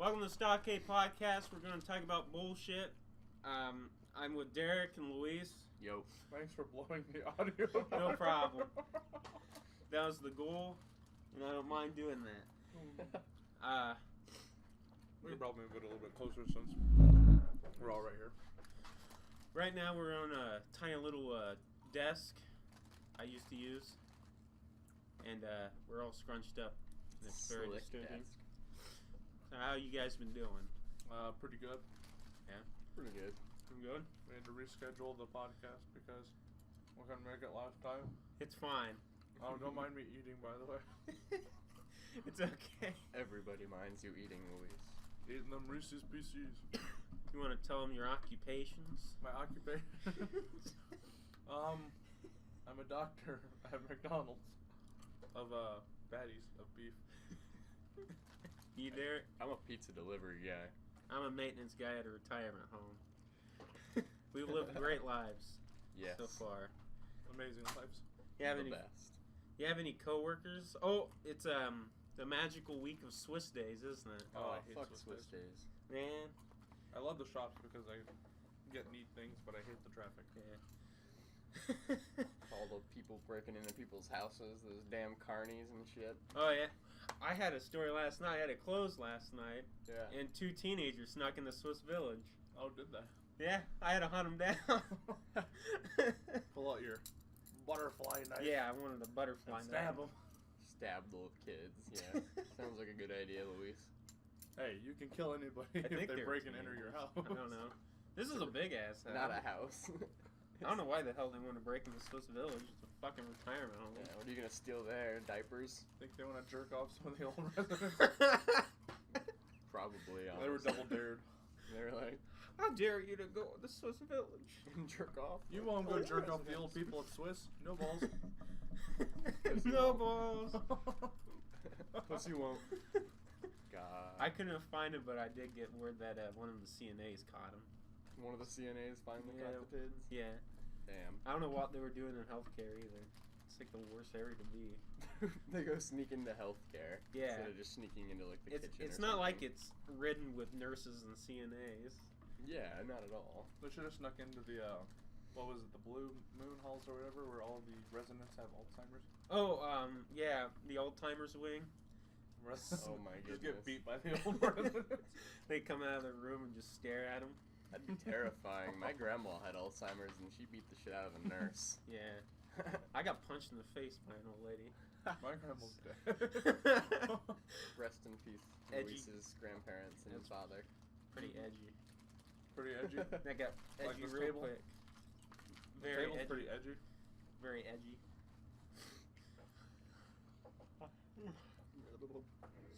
Welcome to the Stockade podcast. We're going to talk about bullshit. I'm with Derek and Luis. Yo. Thanks for blowing the audio. No problem. That was the goal, and I don't mind doing that. We could probably move it a little bit closer since we're all right here. Right now we're on a tiny little desk I used to use, and we're all scrunched up. And it's very Slick disturbing. desk. So how you guys been doing? Pretty good. Yeah? Pretty good. I'm good? We had to reschedule the podcast because we couldn't make it last time. It's fine. Oh, don't mind me eating, by the way. It's okay. Everybody minds you eating, Luis. Eating them Reese's Pieces. You want to tell them your occupations? My occupation. I'm a doctor at McDonald's of patties of beef. You, Derek? I'm a pizza delivery guy. I'm a maintenance guy at a retirement home. We've lived great lives Yes. so far. Amazing lives. You have The any? best. You have any coworkers? Oh, it's the magical week of Swiss days, isn't it? Oh, I hate fuck Swiss Swiss days. days. Man, I love the shops because I get neat things, but I hate the traffic. yeah. All the people breaking into people's houses, those damn carnies and shit. Oh yeah, I had a story last night. I had it closed last night, Yeah. and 2 teenagers snuck in the Swiss Village. Oh, did they? Yeah, I had to hunt them down. Pull out your butterfly knife. Yeah, I wanted a butterfly And stab knife. them. Stab little kids. Yeah. Sounds like a good idea, Luis. Hey, you can kill anybody I if think they they're break and enter your house. I don't know. This is a big ass house. Not a house. I don't know why the hell they want to break into Swiss Village. It's a fucking retirement home. Yeah, what are you gonna steal there? Diapers? Think they want to jerk off some of the old residents? Probably. They were honestly. double dared. They were like, How dare you to go to the Swiss Village? jerk off. You won't go jerk off the old people at Swiss. No balls. No balls. Plus you won't. God. I couldn't find it, but I did get word that one of the CNAs caught him. One of the CNAs finally Yeah. caught the kids. Yeah. Damn. I don't know what they were doing in healthcare either. It's like the worst area to be. They go sneak into healthcare. Yeah. Instead of just sneaking into like the kitchen. It's or not like something. it's ridden with nurses and CNAs. Yeah, not at all. They should have snuck into the, what was it, the Blue Moon Halls or whatever, where all the residents have Alzheimer's. Oh, yeah, the old timers wing. Oh my Just get goodness. beat by the old residents. They come out of their room and just stare at them. That'd be terrifying. My grandma had Alzheimer's and she beat the shit out of a nurse. Yeah. I got punched in the face by an old lady. My grandma's dead. Rest in peace, Edgy. Luis's grandparents and his father. Pretty edgy. Pretty edgy. That got Like edgy this real table? quick. The Very table's edgy. pretty edgy. Very edgy.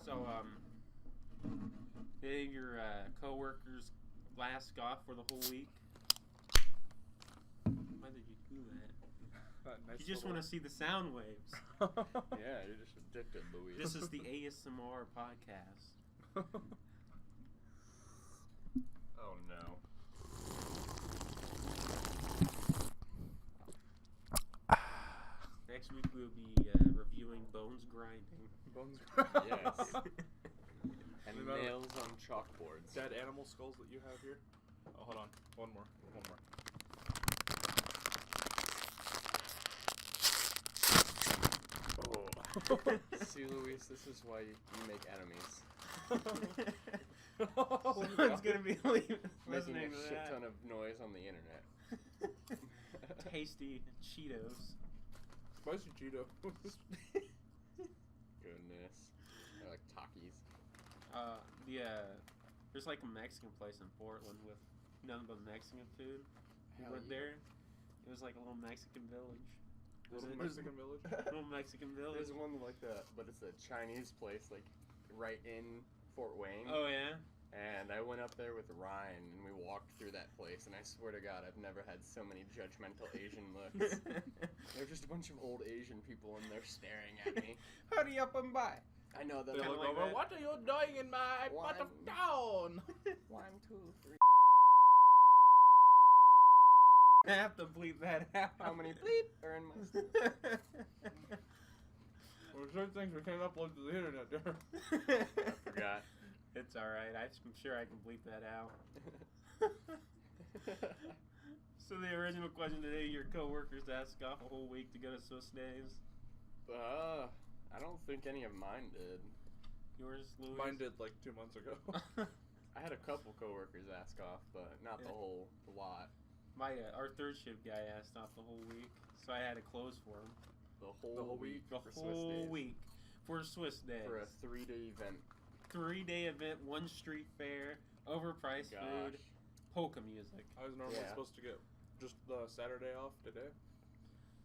So, did your coworkers last off for the whole week? Why did you do that? Nice You just want to see the sound waves. Yeah, you're just addicted, Luis. This is the ASMR podcast. Oh no. Next week we'll be reviewing Bones Grinding. Bones. Yes. And Remember- nails on chalkboards. Dead animal skulls that you have here. Oh, hold on. One more. Oh. See, Luis, this is why you make enemies. Someone's gonna be Making listening a to shit that. ton of noise on the internet. Tasty Cheetos. Spicy Cheeto. Goodness. They're like Takis. There's like a Mexican place in Portland with nothing but Mexican food. We Hell went yeah. there. It was like a little Mexican village. Little Mexican village. Little Mexican village. There's one like but it's a Chinese place, like right in Fort Wayne. Oh yeah. And I went up there with Ryan, and we walked through that place, and I swear to God, I've never had so many judgmental Asian looks. They're just a bunch of old Asian people, and they're staring at me. Hurry up and buy. I know that. They Kinda look like over. that. What are you doing in my part of town? 1, 2, 3. I have to bleep that out. How many bleep are in my stuff? Well, certain things we can't upload to the internet, there. I forgot. It's It's alright. I'm sure I can bleep that out. So the original question today, your coworkers asked off a whole week to go to Swiss Days. I don't think any of mine did. Yours, Louis? Mine did like 2 months ago. I had a couple coworkers ask off, but not the whole lot. Our third shift guy asked off the whole week, so I had to close for him. The whole week. The for Swiss whole Days. week for Swiss Days. For a 3-day event. 3-day event, one street fair, overpriced food, polka music. I was normally supposed to get just the Saturday off today,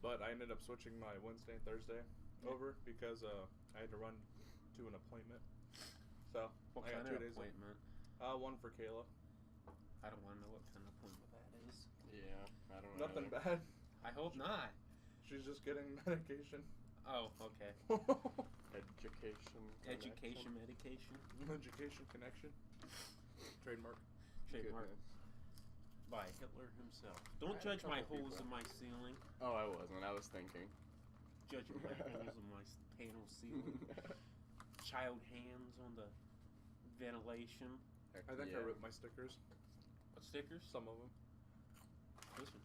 but I ended up switching my Wednesday and Thursday over because I had to run to an appointment. So What I kind got 2 of days appointment? One for Kayla. I don't want to know what kind of appointment that is. Yeah, I don't know. Nothing bad. I hope not. She's just getting medication. Oh, okay. Education Medication. Education connection. Trademark. Trademark Goodness. by Hitler himself. Don't I had judge a my couple holes people. in my ceiling. Oh, I wasn't. I was thinking. Judge my holes in my panel ceiling. Child hands on the ventilation. I think I ripped my stickers. What stickers? Some of them. Listen,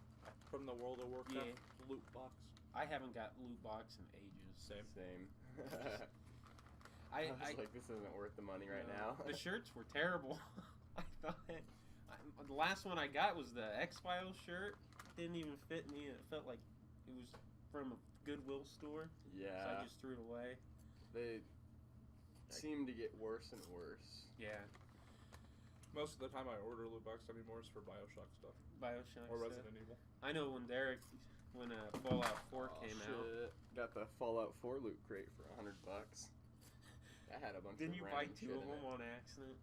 From the World of Warcraft Yeah. loot box. I haven't got loot box in ages. Same. I was like, this isn't worth the money right now. The shirts were terrible. I thought the last one I got was the X-Files shirt. Didn't even fit me. It felt like it was from a Goodwill store. Yeah. So I just threw it away. They seem to get worse and worse. Yeah. Most of the time I order loot box anymore is for Bioshock stuff. Bioshock Or stuff. Resident Evil. I know when Fallout 4 came out. Got the Fallout 4 loot crate for $100. I had a bunch Didn't of you buy random two shit of in them it. on accident?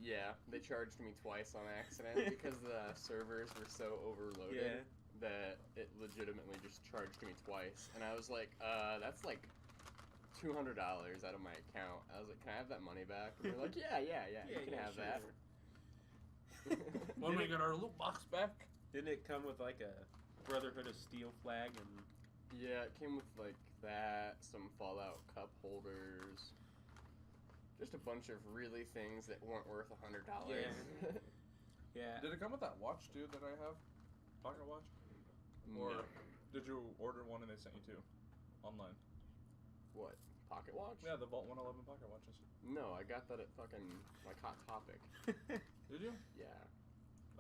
Yeah, they charged me twice on accident because the servers were so overloaded that it legitimately just charged me twice. And I was like, that's like $200 out of my account. I was like, can I have that money back? And they're like, yeah, you can have that. When we get our loot box back. Didn't it come with like a Brotherhood of Steel flag and... Yeah, it came with like that, some Fallout cup holders, just a bunch of really things that weren't worth $100. Yeah. Did it come with that watch too that I have? Pocket watch? Or No. did you order one and they sent you two online? What? Pocket watch? Yeah, the Vault 111 pocket watches. No, I got that at fucking like Hot Topic. Did you? Yeah.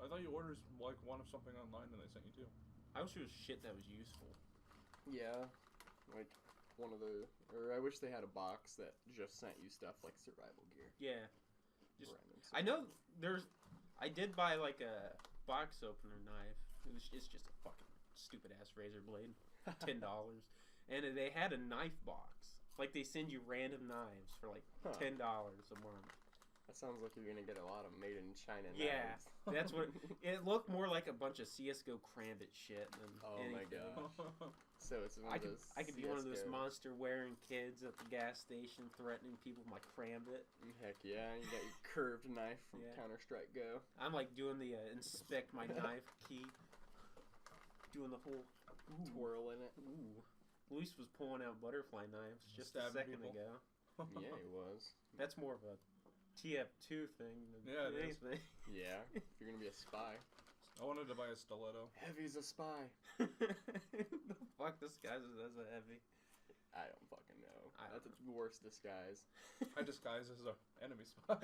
I thought you ordered like one of something online and they sent you two. I wish it was shit that was useful. Yeah. Like one of the, or I wish they had a box that just sent you stuff like survival gear. Yeah. Just, Random I know stuff. I did buy like a box opener knife. It's just a fucking stupid ass razor blade. $10. And they had a knife box. Like they send you random knives for like $10 a month. That sounds like you're gonna get a lot of made in China Yeah, knives. that's what it looked more like. A bunch of CS:GO Crambit shit than anything. My god. So it's one I of could those be one of those CS:GO. monster wearing kids at the gas station threatening people with my Crambit. Heck yeah, you got your curved knife from Yeah. Counter-Strike Go. I'm like doing the inspect my knife key, doing the whole Twirl in it. Ooh. Luis was pulling out butterfly knives just a Stabbing second people. ago. Yeah, he was. That's more of a TF2 thing than Yeah, it is. anything. Yeah, if you're gonna be a spy. I wanted to buy a stiletto. Heavy's a spy. The fuck disguises as a heavy? I don't fucking know. I don't That's a worse disguise. I disguise as an enemy spy.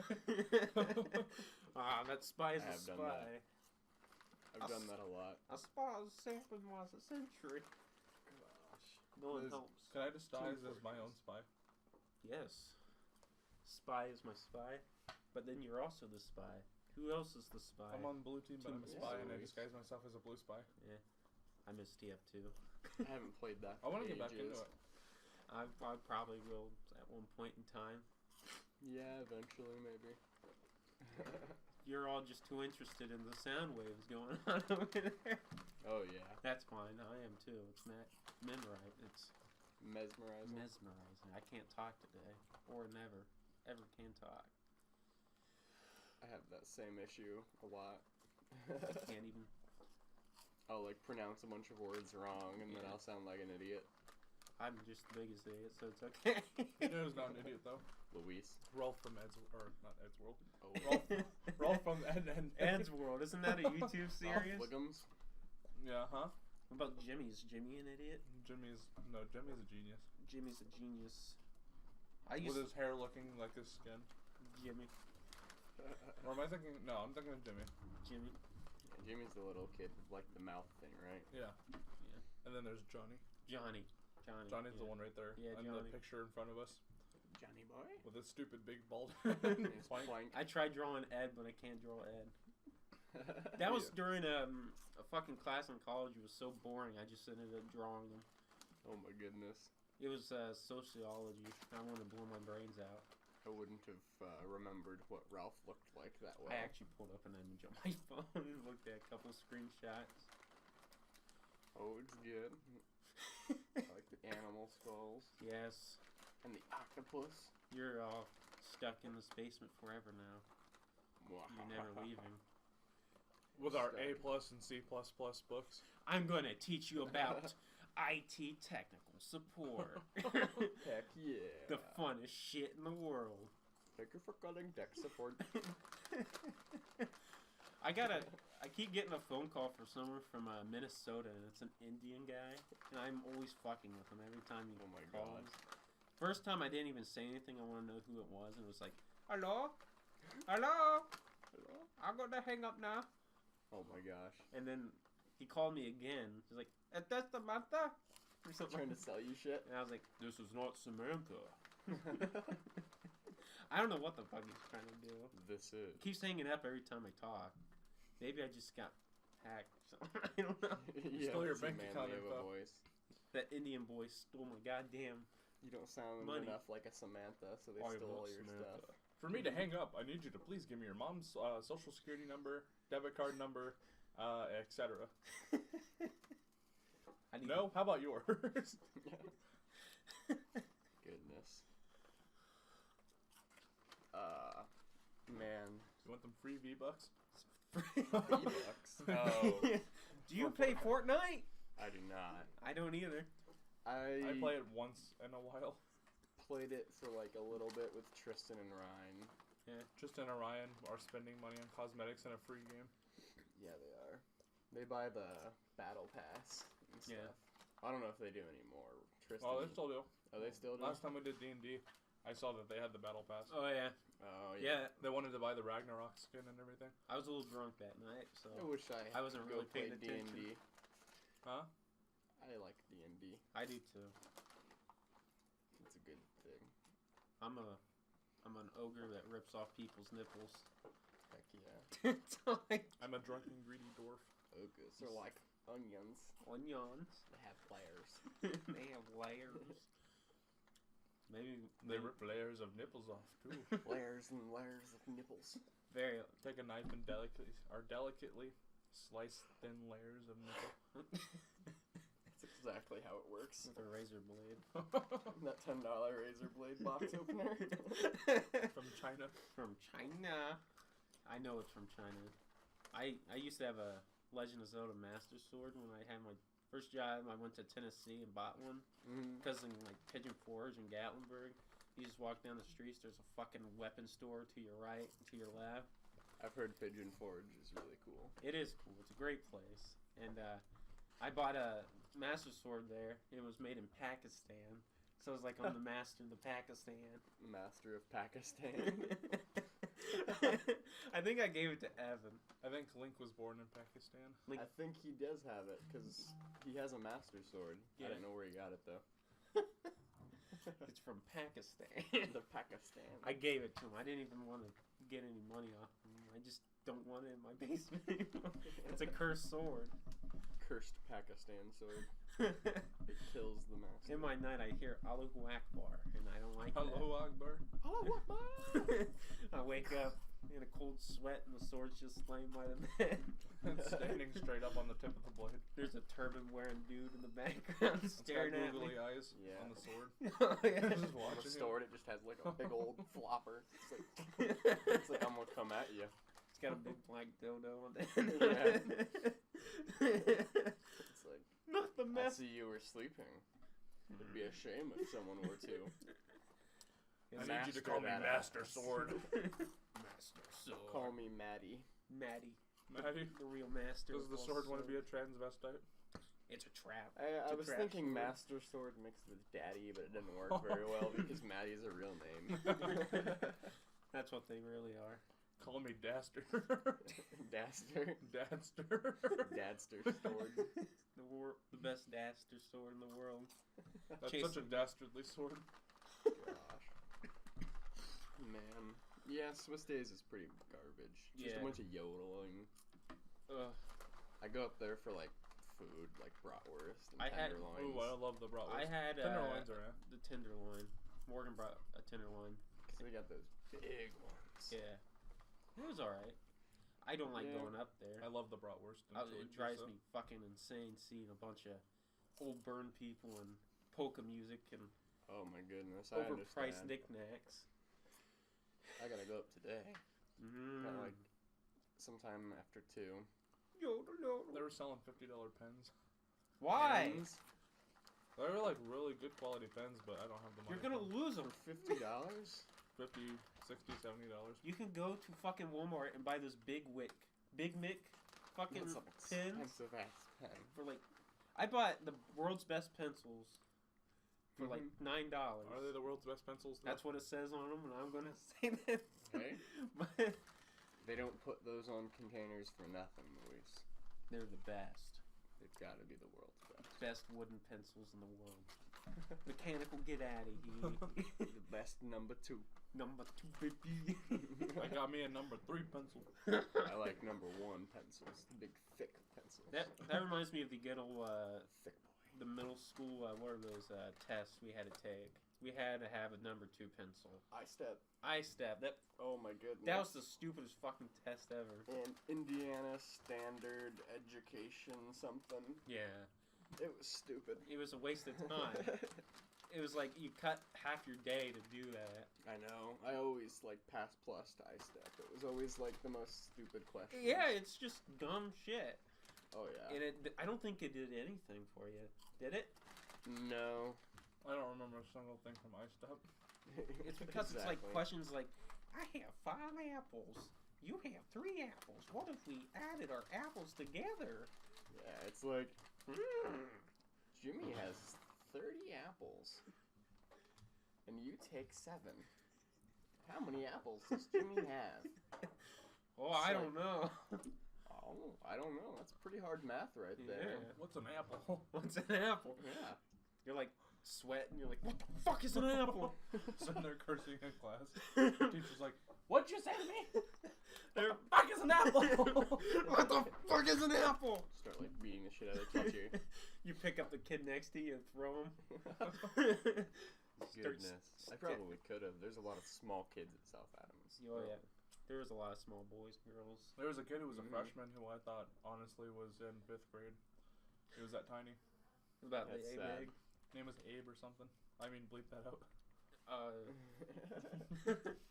That spy's I a have done spy. that. I've done that a lot. A spy is safer than was a century. Gosh. No one Liz, helps. Can I disguise as my own spy? Yes. Spy is my spy, but then you're also the spy. Who else is the spy? I'm on blue team, but I'm a Yeah. spy, and I Luis. disguise myself as a blue spy. I miss TF2. I haven't played that. I want to for get back into ages. it. I probably will at one point in time. Yeah, eventually maybe. You're all just too interested in the sound waves going on over there. Oh yeah. That's fine. I am too. It's not memorized. It's Mesmerizing. mesmerizing. I can't talk today, or never, ever can talk. I have that same issue a lot. Can't even. I'll like pronounce a bunch of words wrong and then Yeah. I'll sound like an idiot. I'm just the biggest idiot, so it's okay. Joe's not an idiot though. Luis. Rolf from not Ed's World. Oh. Rolf from Ed and Ed's World, isn't that a YouTube series? Fliggums. Yeah, huh? What about Jimmy? Is Jimmy an idiot? Jimmy's a genius. Jimmy's a genius. With his hair looking like his skin. Jimmy. Or am I thinking? No, I'm thinking of Jimmy. Jimmy. Yeah, Jimmy's the little kid with like the mouth thing, right? Yeah. And then there's Johnny. Johnny's the one right there. Yeah, and Johnny. the picture in front of us Johnny boy. with his stupid big bald It's Plank. Plank. I tried drawing Ed, but I can't draw Ed. That was during a fucking class in college. It was so boring. I just ended up drawing them. Oh my goodness. It was sociology. I wanted to blow my brains out. I wouldn't have remembered what Ralph looked like that well. I actually pulled up an image on my phone and looked at a couple screenshots. Oh, it's good. I like the animal skulls. Yes. And the octopus. You're all stuck in this basement forever now. You're never leaving. With our A+ and C++ books. I'm going to teach you about IT technical support. Heck yeah. The funnest shit in the world. Thank you for calling tech support. I keep getting a phone call from someone from Minnesota, and it's an Indian guy, and I'm always fucking with him every time he Oh my calls. God. First time I didn't even say anything. I want to know who it was, and it was like, hello? Hello? Hello? I'm going to hang up now. Oh my gosh. And then he called me again. He's like, is this Samantha? Or something. Trying to sell you shit. And I was like, this is not Samantha. I don't know what the fuck he's trying to do. This is. Keeps hanging up every time I talk. Maybe I just got hacked. I don't know. Yeah, Stole your it's a bank manly account of a info. voice. That Indian boy stole my goddamn. You don't sound Money. enough like a Samantha, so they I am stole not all your Samantha. stuff. For me to hang up, I need you to please give me your mom's social security number, debit card number, etc. No? How about yours? Goodness. Man. You want them free V-Bucks? V-Bucks. Oh. Do you play Fortnite? I do not. I don't either. I play it once in a while. Played it for like a little bit with Tristan and Ryan. Yeah. Tristan and Ryan are spending money on cosmetics in a free game. Yeah, they are. They buy the battle pass and stuff. Yeah. I don't know if they do anymore. Tristan. Oh, they still do. Oh, they still do. Last time we did D&D, I saw that they had the battle pass. Oh, yeah. Oh Yeah. They wanted to buy the Ragnarok skin and everything. I was a little drunk that night, so. I wish I wasn't go really play paying attention. D&D. Huh? I like D&D. I do too. It's a good thing. I'm an ogre that rips off people's nipples. Heck yeah. It's like I'm a drunken, greedy dwarf. Ogres are like onions. onions. They have layers. They have layers. Maybe They rip layers of nipples off too. Layers and layers of nipples. very. Take a knife and delicately slice thin layers of nipple. That's exactly how it works. With a razor blade. That $10 razor blade box opener. From China. From China. I know it's from China. I used to have a Legend of Zelda Master Sword when I had my first job. I went to Tennessee and bought one. Because in like Pigeon Forge and Gatlinburg, you just walk down the streets, there's a fucking weapon store to your right and to your left. I've heard Pigeon Forge is really cool. It is cool. It's a great place. And I bought a Master Sword there. It was made in Pakistan. So it was like I'm the master of the Pakistan. Master of Pakistan. I think I gave it to Evan. I think Link was born in Pakistan. Link. I think he does have it because he has a Master Sword. Yeah. I didn't know where he got it though. It's from Pakistan. The Pakistan. I gave it to him. I didn't even want to get any money off him. I just don't want it in my basement anymore. It's a cursed sword. Cursed Pakistan sword. It kills the master. In my night, I hear Allahu Akbar, and I don't like Allahu Akbar. Allahu Akbar. that. I wake up in a cold sweat, and the sword's just laying by the bed. Standing straight up on the tip of the blade. There's a turban-wearing dude in the background It's got staring at me. googly eyes Yeah. on the sword. Oh, yeah. Just On watching the him. sword, it just has like a big old flopper. It's like I'm gonna come at you. It's got a big black dildo on it. Yeah. It's like Not the I mess. see you were sleeping. It'd be a shame if someone were to. I need you to call me Master Sword. Master Sword. Call me Maddie. Maddie. Maddie? The real master. Does the sword want to be a transvestite? It's a trap. I was thinking sword. Master Sword mixed with Daddy, but it didn't work very well because Maddie's a real name. That's what they really are. Call me Daster. Daster. Dadster. Dadster Sword. The best Daster sword in the world. That's Chase such a dastardly sword. Gosh. Man. Yeah, Swiss Days is pretty garbage. Just a bunch of yodeling. Ugh. I go up there for like food, like bratwurst and I had- tenderloins. Ooh, I love the bratwurst. I had Tenderloins are the tenderloin. Morgan brought a tenderloin. So they got those big ones. Yeah. It was alright. I don't like Yeah. going up there. I love the bratwurst. and chili It drives pizza. me fucking insane seeing a bunch of old burn people and polka music and Oh my goodness, I overpriced understand. knickknacks. I gotta go up today. Mm. Got like sometime after 2. They were selling $50 pens. Why? Pens They were like really good quality pens, but I don't have the money. You're gonna lose them. for $50? $50, $60, $70. You can go to fucking Walmart and buy this Big Mick fucking That's an pins expensive ass pen. for like. I bought the world's best pencils for like $9. Are they the world's best pencils? That's what it says on them, and I'm gonna say that. Hey? But They don't put those on containers for nothing, Luis. they're the best. They've got to be the world's best. Best wooden pencils in the world. Mechanical, get out of here. The best number 2. Number 2, baby. I got me a number 3 pencil. I like number 1 pencils. Big, thick pencils. That reminds me of the good old thick boy. the middle school. What are those tests we had to take? We had to have a number 2 pencil. I step. That Oh my goodness. that was the stupidest fucking test ever. And Indiana Standard Education something. Yeah, It was stupid. it was a waste of time. It was like you cut half your day to do that. I know. I always like pass plus to I-step. It was always like the most stupid question. Yeah, it's just dumb shit. Oh yeah. And I don't think it did anything for you. Did it? No. I don't remember a single thing from iStep. It's because it's like Exactly. questions like, I have 5 apples. You have 3 apples. What if we added our apples together? Yeah, it's like Jimmy has 30 apples, and you take 7. How many apples does Jimmy have? Oh, I don't know. Oh, I don't know. That's pretty hard math right there. Yeah. What's an apple? What's an apple? Yeah. You're like sweating. You're like, what the fuck is an apple? Sitting there cursing in class. Teacher's like, what'd you say to me? They're- Fuck is an apple? What the fuck is an apple? Start like beating the shit out of the teacher. You pick up the kid next to you and throw him. Goodness. I probably could have. There's a lot of small kids at South Adams. Oh yeah, there was a lot of small boys and girls. There was a kid who was a Mhm. freshman who I thought honestly was in 5th grade. He was that tiny. About That's the sad. big. Name was Abe or something. I mean, bleep that out.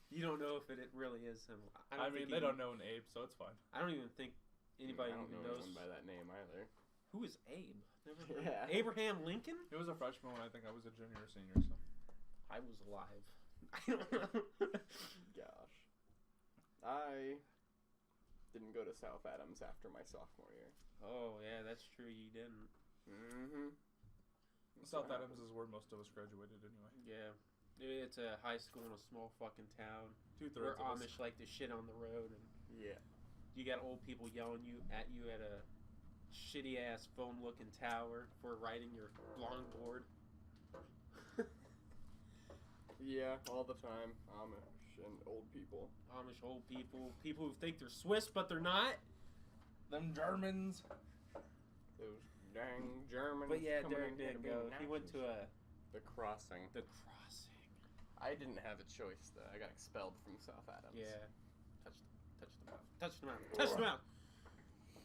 You don't know if it really is him. I mean, they don't know an Abe, so it's fine. I don't even think anybody I don't even know knows anyone by that name either. who is Abe. Never heard. Yeah. Abraham Lincoln. He was a freshman when I think I was a junior or senior, so. I was alive. I don't know. Gosh. I didn't go to South Adams after my sophomore year. Oh yeah, that's true. You didn't. Mm-hmm. South Adams is where most of us graduated anyway. Yeah, it's a high school in a small fucking town. 2/3 Where of us. Amish like to shit on the road, and Yeah. you got old people yelling at you at a shitty ass phone looking tower for riding your longboard. Yeah, all the time. Amish and old people. Amish old people, people who think they're Swiss but they're not. Them Germans. Those dang Germans. But yeah, coming Derek in here did to be go. He went Nazis. to The Crossing. the crossing. I didn't have a choice though. I got expelled from South Adams. Yeah, touch the mouth, touch the mouth, touch the mouth.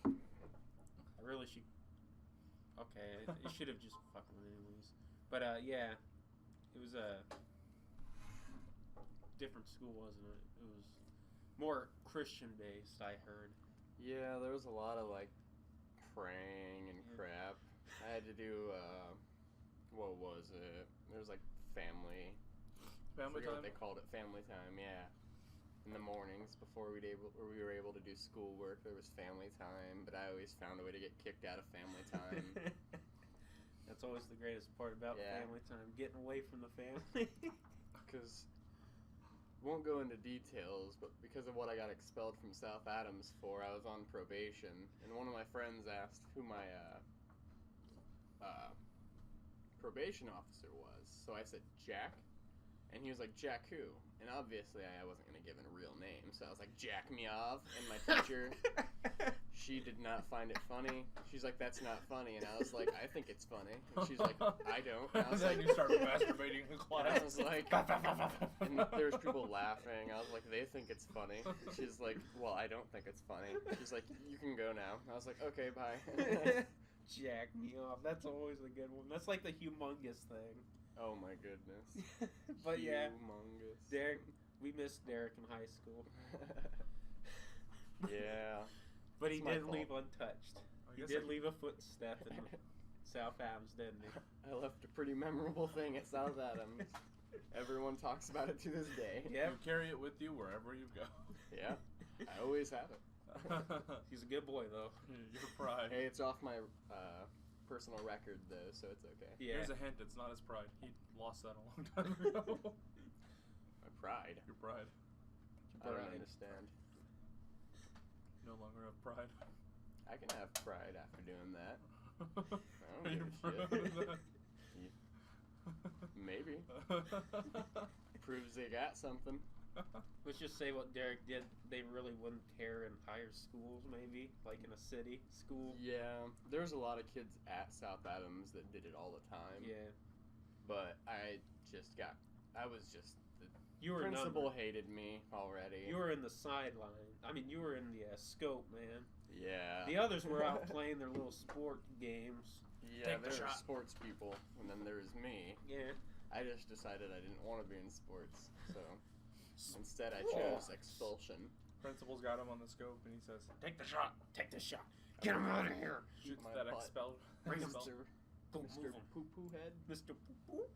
I really should. Okay, it should have just fucking went anyways. But yeah, it was a different school, wasn't it? It was more Christian based, I heard. Yeah, there was a lot of like praying and Yeah. crap. I had to do what was it? There was like family. I Family forget time. what they called it. Family time. Yeah. In the mornings before we were able to do schoolwork, there was family time. But I always found a way to get kicked out of family time. That's always the greatest part about Yeah. family time, getting away from the family. Because won't go into details, but because of what I got expelled from South Adams for, I was on probation, and one of my friends asked who my probation officer was. So I said Jack, and he was like, Jack who? And obviously I wasn't gonna give it a real name, so I was like, Jack Meov. And my teacher, she did not find it funny. She's like, that's not funny. And I was like, I think it's funny. And she's like, I don't. And I was then like, you start masturbating in class. I was like, and there was people laughing. I was like, they think it's funny. She's like, well, I don't think it's funny. She's like, you can go now. I was like, okay, bye. Jack me off. That's always a good one. That's like the humongous thing. Oh my goodness. But yeah, Humongous. Derek, we missed Derek in high school. Yeah. But he It's my didn't leave untouched. I He guess did leave a footstep in South Adams, didn't he? I left a pretty memorable thing at South Adams. Everyone talks about it to this day. Yep. You carry it with you wherever you go. Yeah. I always have it. He's a good boy, though. Your pride. Hey, it's off my personal record, though, so it's okay. Yeah. Here's a hint, it's not his pride. He lost that a long time ago. My pride. Your pride. I don't Pride. understand. No longer have pride. I can have pride after doing that. Are give you a proud shit. of that? Maybe. Proves they got something. Let's just say what Derek did. They really wouldn't care in higher schools, maybe, like in a city school. Yeah, there's a lot of kids at South Adams that did it all the time. Yeah. But I was just, the You were principal numbered. hated me already. You were in the sideline. I mean, you were in the scope, man. Yeah. The others were out playing their little sport games. Yeah, Take the there were shot. sports people, and then there was me. Yeah. I just decided I didn't want to be in sports, so instead I chose expulsion. Principal's got him on the scope and he says, take the shot. Take the shot. Get him out of here. Shoots My that butt. expelled. Bring him expelled. Go Mr. move him. Poo Poo Head. Mr. Poo-Poo.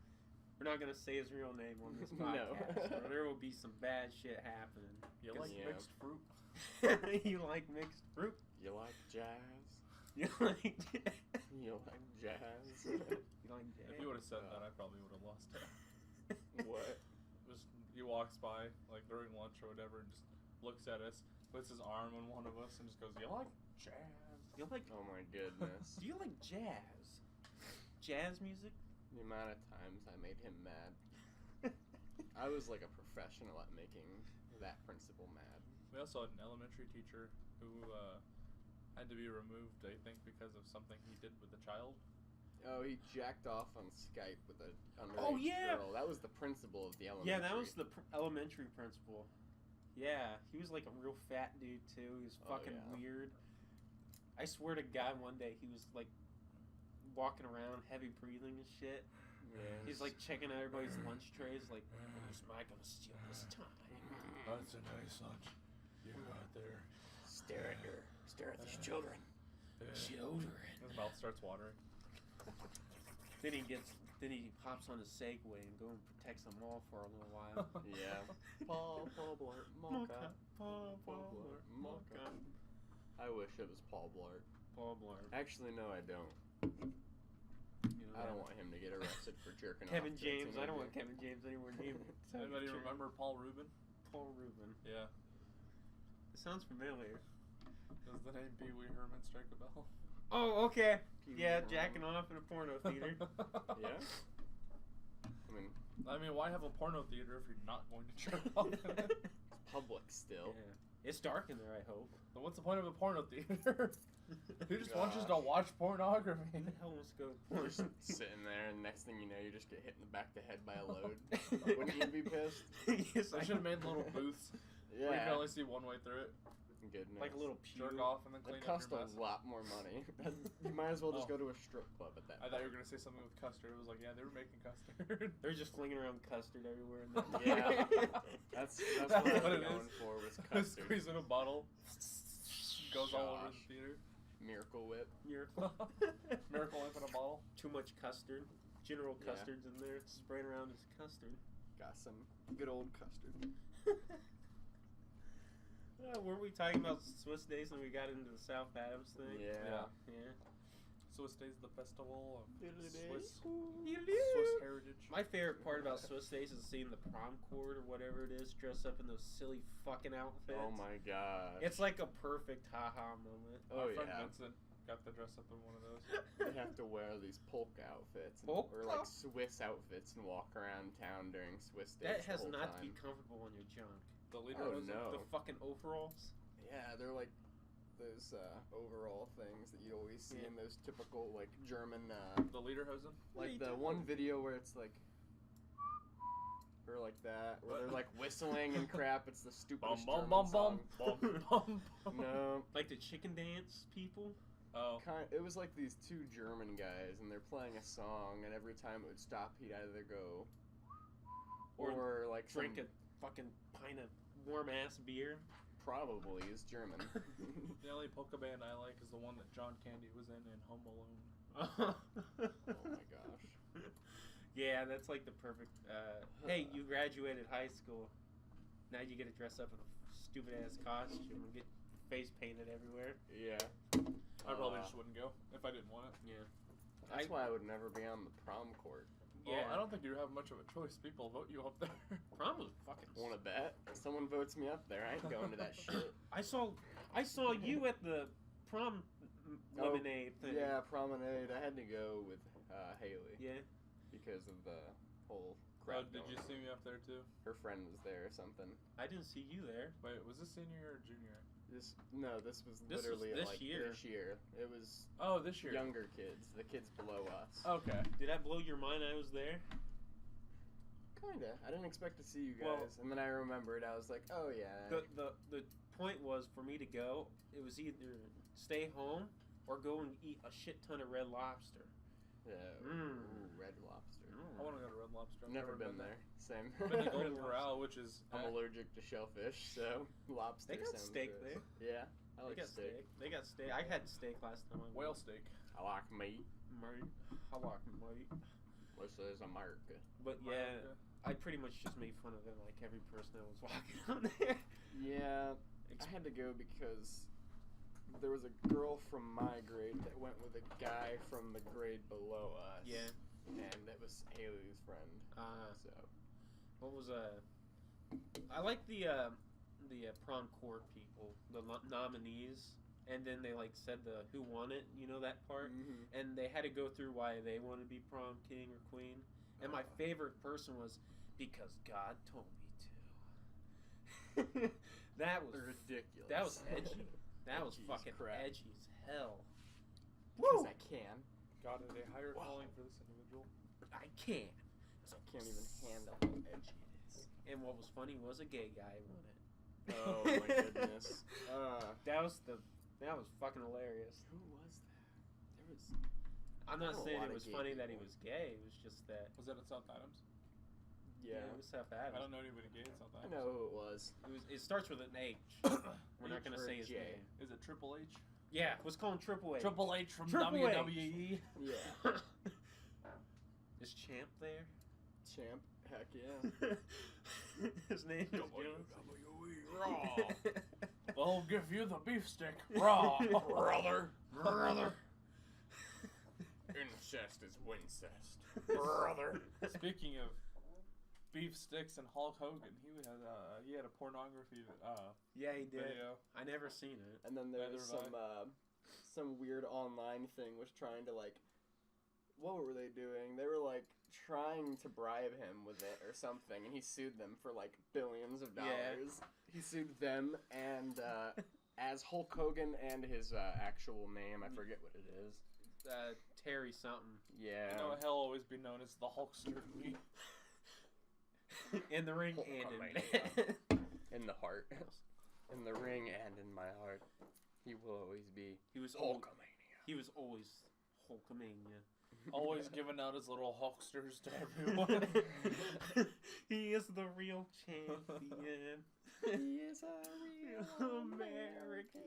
We're not going to say his real name on this No. podcast. Or there will be some bad shit happening. You like Yeah. mixed fruit? You like mixed fruit? You like jazz? You like You like jazz? You like jazz? If you would have said that, I probably would have lost it. What? Just he walks by like during lunch or whatever, and just looks at us, puts his arm on one of us, and just goes, "You like jazz?" You like? Oh my goodness. Do you like jazz? Jazz music? The amount of times I made him mad. I was like a professional at making that principal mad. We also had an elementary teacher who had to be removed, I think, because of something he did with a child. Oh, he jacked off on Skype with an underage Oh, yeah! girl. That was the principal of the elementary. Yeah, that was the elementary principal. Yeah, he was like a real fat dude too. He was Oh, fucking yeah. weird. I swear to God, one day he was like walking around, heavy breathing and shit. Yeah. He's like checking out everybody's lunch trays, like, "Who's am I gonna steal this time?" That's a nice lunch. You got there. Stare at these children. Children. His mouth starts watering. Then he hops on his Segway and go and protects them all for a little while. Yeah. Paul Blart, Mocha. Paul Blart, Mocha. I wish it was Paul Blart. Paul Blart. Actually, no, I don't. You know, I don't want him to get arrested for jerking Kevin off to a James. I don't want teenager. Kevin James anywhere near me. Anybody remember Paul Rubin? Paul Rubin? Yeah. It sounds familiar. Does the name Pee Wee Herman strike a bell? Oh, okay. Pee-wee Yeah, Herman. jacking off in a porno theater. Yeah? I mean, why have a porno theater if you're not going to jerk off in it? It's public still. Yeah. It's dark in there, I hope. So what's the point of a porno theater? Who just wants us to Gosh. watch pornography? Who the hell wants to go to You're porn? just sitting there, and next thing you know, you just get hit in the back of the head by a load. Wouldn't you be pissed? Yes, They I should have made little booths where you can Yeah. only see one way through it. Goodness. like a little pew. Jerk off and then clean It up cost your a mess. lot more money. You might as well just Oh. go to a strip club at that I thought you point. were gonna say something with custard. It was like, yeah, they were making custard. They're just flinging around custard everywhere. In that Yeah. That's what I what was it going is. for was custard. Squeeze in a bottle. Goes all over the Gosh. theater. Miracle Whip. Miracle. Miracle Whip in a bottle. Too much custard. General Yeah. Custard's in there, spraying around his custard. Got some good old custard. Weren't we talking about Swiss days when we got into the South Adams thing? Yeah. Yeah. Swiss Days, the festival of Diddly Swiss Swiss heritage. My favorite part about Swiss days is seeing the prom court or whatever it is dressed up in those silly fucking outfits. Oh my god. It's like a perfect haha moment. My Oh friend yeah. Vincent got to dress up in one of those. They have to wear these polka outfits or like Swiss outfits and walk around town during Swiss days. That has the whole not to be time. comfortable on your junk. The leader Oh was no. The fucking overalls. Yeah, they're like those overall things that you always see in those typical like German the Lederhosen. like the one video where it's like or like that where they're like whistling and crap. It's the stupidest German song. No, Like the chicken dance people. Oh. it was like these two German guys and they're playing a song and every time it would stop he'd either go or like Drink some, a fucking pint of warm ass beer. probably is German. The only polka band I like is the one that John Candy was in Home Alone. Oh my gosh. Yeah, that's like the perfect. Hey, you graduated high school. Now you get to dress up in a stupid ass costume and get face painted everywhere. Yeah. I probably just wouldn't go if I didn't want it. Yeah. That's why I would never be on the prom court. Well, Yeah. I don't think you have much of a choice. People vote you up there. Prom was fucking. Want to bet? If someone votes me up there, I ain't going to that shit. I saw you at the prom lemonade thing. Yeah, promenade. I had to go with Haley Yeah. because of the whole Oh, crowd. did you see me up there too? Her friend was there or something. I didn't see you there. Wait, was this senior or junior? This was This was literally this like year. this year. It was Oh, this year. younger kids, the kids below us. Okay. Did that blow your mind? I was there. Kinda. I didn't expect to see you guys, Well- and then I remembered. I was like, oh yeah. The point was for me to go. It was either stay home or go and eat a shit ton of Red Lobster. Yeah. Mm. Ooh, Red Lobster. I want to go to Red Lobster. I've Never been there. Same. Been to Golden Red Corral, which is I'm allergic to shellfish, so lobster. They got sounds steak gross. there. Yeah, I They like got steak. They got steak. I had steak last time. I whale went. steak. I like meat. Mate. I like meat. This is America. But yeah, I pretty much just made fun of it, like every person that was walking on there. Yeah, I had to go because there was a girl from my grade that went with a guy from the grade below us. Yeah. And it was Haley's friend. So What was I like the prom court people, the nominees, and then they like said the who won it. You know that part, and they had to go through why they want to be prom king or queen. And my favorite person was because God told me to. That was ridiculous. That was edgy. That was Edgy as fucking crap. edgy as hell. Because I can. God had a higher Wow. calling for this individual. I can't. I can't even handle how edgy it is. And what was funny was a gay guy won it. Oh my goodness. That was fucking hilarious. Who was that? There was. I'm not know a saying lot it of was gay funny that he people. was gay. It was just that. Was that at South Adams? Yeah. It was South I Adams. don't know anybody gay at South I Adams. know who it was. It starts with an H. We're not H gonna or say his J. name. Is it Triple H? Yeah, let's call him Triple H. Triple H from Triple H. WWE. Yeah. Is Champ there? Champ. Heck yeah. His name is Jones. WWE Raw. They'll give you the beefsteak raw, brother. Brother. Incest is wincest. Brother. Speaking of beef sticks and Hulk Hogan, he had a pornography Yeah, he did. video. I never seen it. And then there Neither was have some weird online thing was trying to like, what were they doing? They were like trying to bribe him with it or something, and he sued them for like billions of dollars. He sued them and as Hulk Hogan and his actual name, I forget what it is. Terry something. Yeah. You know, he'll always be known as the Hulkster to me. In the ring Hulkamania. and In the heart. In the ring and in my heart. He will always be he was Hulkamania. He was always Hulkamania. Always giving out his little Hulksters to everyone. He is the real champion. He is a real American.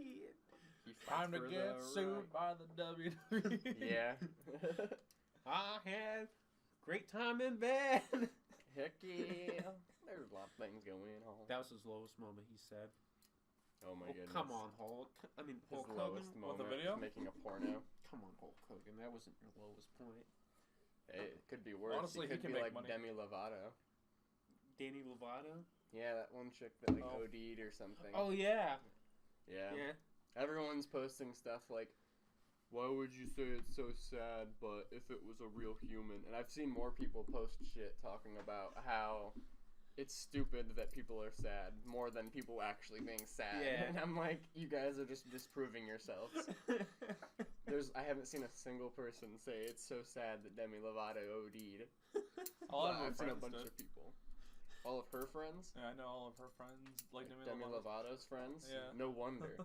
He fights Time to for get the sued by the WWE. right. Yeah. I have Great time in bed. Heck yeah. There's a lot of things going on. That was his lowest moment, he said. Oh my goodness. Come on, Hulk. I mean, His Hulk lowest Hogan. moment the video? was making a porno. Come on, Hulk Hogan. That wasn't your lowest point. Hey, it could be worse. Honestly, it he could can be make like money. Demi Lovato. Danny Lovato? Yeah, that one chick that like Oh. OD'd or something. Oh, yeah. Yeah. Yeah. Everyone's posting stuff like, why would you say it's so sad, but if it was a real human? And I've seen more people post shit talking about how it's stupid that people are sad more than people actually being sad. Yeah. And I'm like, you guys are just disproving yourselves. I haven't seen a single person say it's so sad that Demi Lovato OD'd. All But of my I've seen a friends bunch did. of people. All of her friends? Yeah, I know all of her friends. Like Demi Lovato's friends? Yeah. No wonder.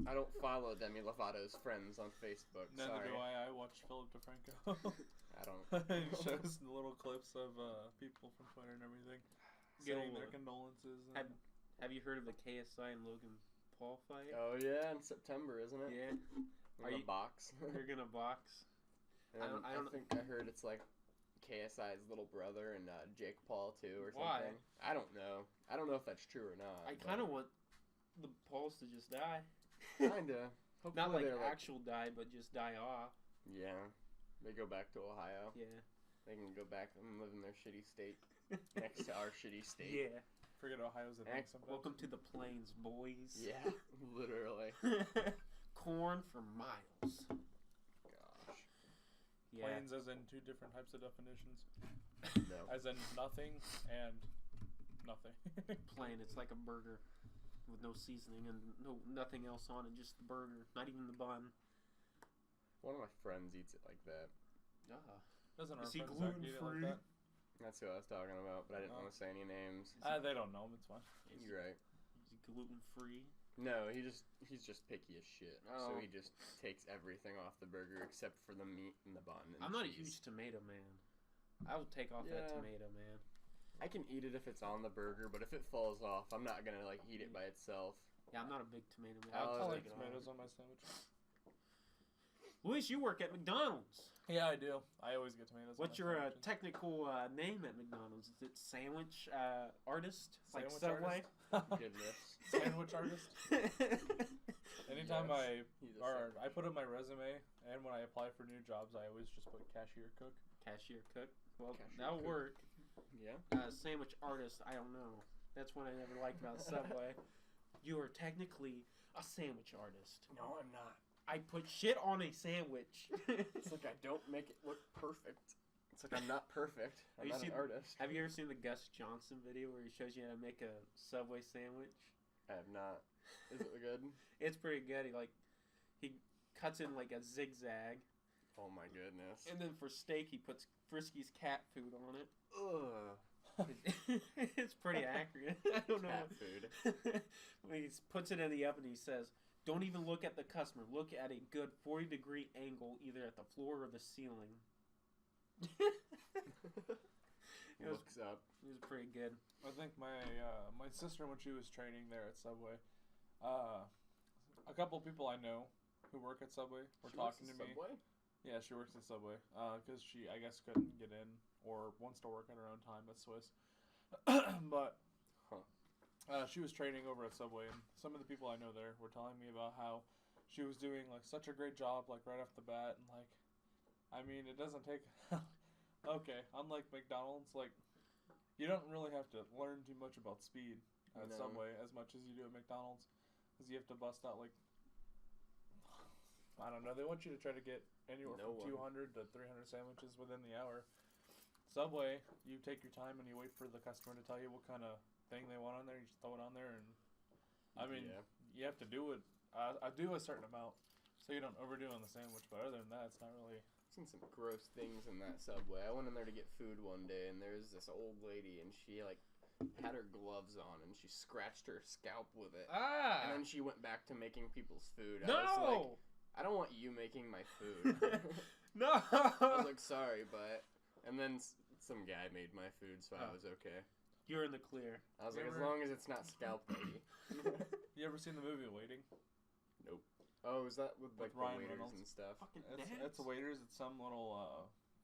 I don't follow Demi Lovato's friends on Facebook. Neither Sorry. do I. I watch Philip DeFranco. I don't. He shows the little clips of people from Twitter and everything saying their condolences. And Have you heard of the KSI and Logan Paul fight? Oh yeah, in September, isn't it? Yeah. In the box. They're gonna box. And I don't think I heard it's like KSI's little brother and Jake Paul too, or Why? something. I don't know. I don't know if that's true or not. I kind of want the Pauls to just die. Kinda. Hopefully Not like they're actual die, but just die off. Yeah. They go back to Ohio. Yeah. They can go back and live in their shitty state next to our shitty state. Yeah. forget Ohio's a thing sometimes. Welcome to the plains, boys. Yeah, literally. Corn for miles. Gosh. Yeah. Plains as in two different types of definitions. No. As in nothing and nothing. Plain. It's like a burger with no seasoning and nothing else on it. Just the burger, not even the bun. One of my friends eats it like that. Doesn't our Is he friend Zach eat it like gluten-free? that? That's who I was talking about, but I didn't Oh. want to say any names. They don't know him. It's fine. You're right. Is he gluten free? No, he's just picky as shit. So Oh. he just takes everything off the burger except for the meat and the bun. And I'm not a cheese. huge tomato man. I will take off that Yeah. tomato, man. I can eat it if it's on the burger, but if it falls off, I'm not gonna like eat it by itself. Yeah, I'm not a big tomato man. I I'll I just like take it off. tomatoes on my sandwich. Luis, you work at McDonald's. Yeah, I do. I always get tomatoes. What's on your my sandwiches. technical name at McDonald's? Is it sandwich artist? Like Sandwich Subway? artist? Goodness. Sandwich artist. Anytime Yes. He's a sandwich. I put in my resume, and when I apply for new jobs, I always just put cashier cook. Cashier cook. Well, Cashier that'll cook. work. Yeah. Sandwich artist, I don't know. That's what I never liked about Subway. You are technically a sandwich artist. No, I'm not. I put shit on a sandwich. It's like I don't make it look perfect. It's like I'm not perfect. I'm Have you not seen- an artist. Have you ever seen the Gus Johnson video where he shows you how to make a Subway sandwich? I have not. Is it good? It's pretty good. He cuts in like a zigzag, Oh my goodness. and then for steak he puts Frisky's cat food on it. Ugh. It's pretty accurate. I don't know. Cat food. When he puts it in the oven, he says, "Don't even look at the customer. Look at a good 40-degree angle, either at the floor or the ceiling." It was Looks up. pretty good. I think my sister, when she was training there at Subway, a couple people I know who work at Subway were She works talking at to me. Subway? Yeah, she works at Subway because she, I guess, couldn't get in or wants to work at her own time at Swiss. But she was training over at Subway, and some of the people I know there were telling me about how she was doing like such a great job, like right off the bat, and like, I mean, it doesn't take. Okay, unlike McDonald's, like, you don't really have to learn too much about speed at No. Subway as much as you do at McDonald's, because you have to bust out like. I don't know. They want you to try to get anywhere No from one. 200 to 300 sandwiches within the hour. Subway, you take your time and you wait for the customer to tell you what kind of thing they want on there. You just throw it on there, and I mean, Yeah. you have to do it. I do a certain amount, so you don't overdo on the sandwich. But other than that, it's not really. I've seen some gross things in that Subway. I went in there to get food one day, and there was this old lady, and she like had her gloves on, and she scratched her scalp with it. And then she went back to making people's food. I was like, No. I don't want you making my food. No. I was like, sorry, but... And then some guy made my food, so I Oh. was okay. You're in the clear. I was like, as Remember- long as it's not scalp lady. You ever seen the movie Waiting? Oh, is that with like Ryan the waiters Reynolds. and stuff? Fucking It's dads. waiters at some little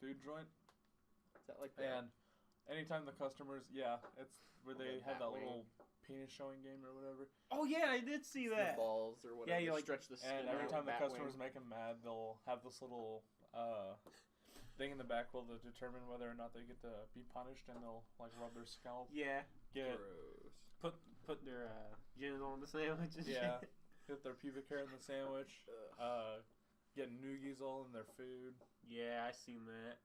food joint, Is that like And anytime the customers, it's where they Like a have that bat wing. little penis showing game or whatever. Oh yeah, I did see the that. balls or whatever? you, like- stretch the skin And every out, time the bat customers wing. make them mad, they'll have this little thing in the back where they'll determine whether or not they get to be punished, and they'll like rub their scalp. Yeah, Get Gross. put their genital on the sandwich. And Yeah. shit. Get their pubic hair in the sandwich. Get noogies all in their food. Yeah, I seen that.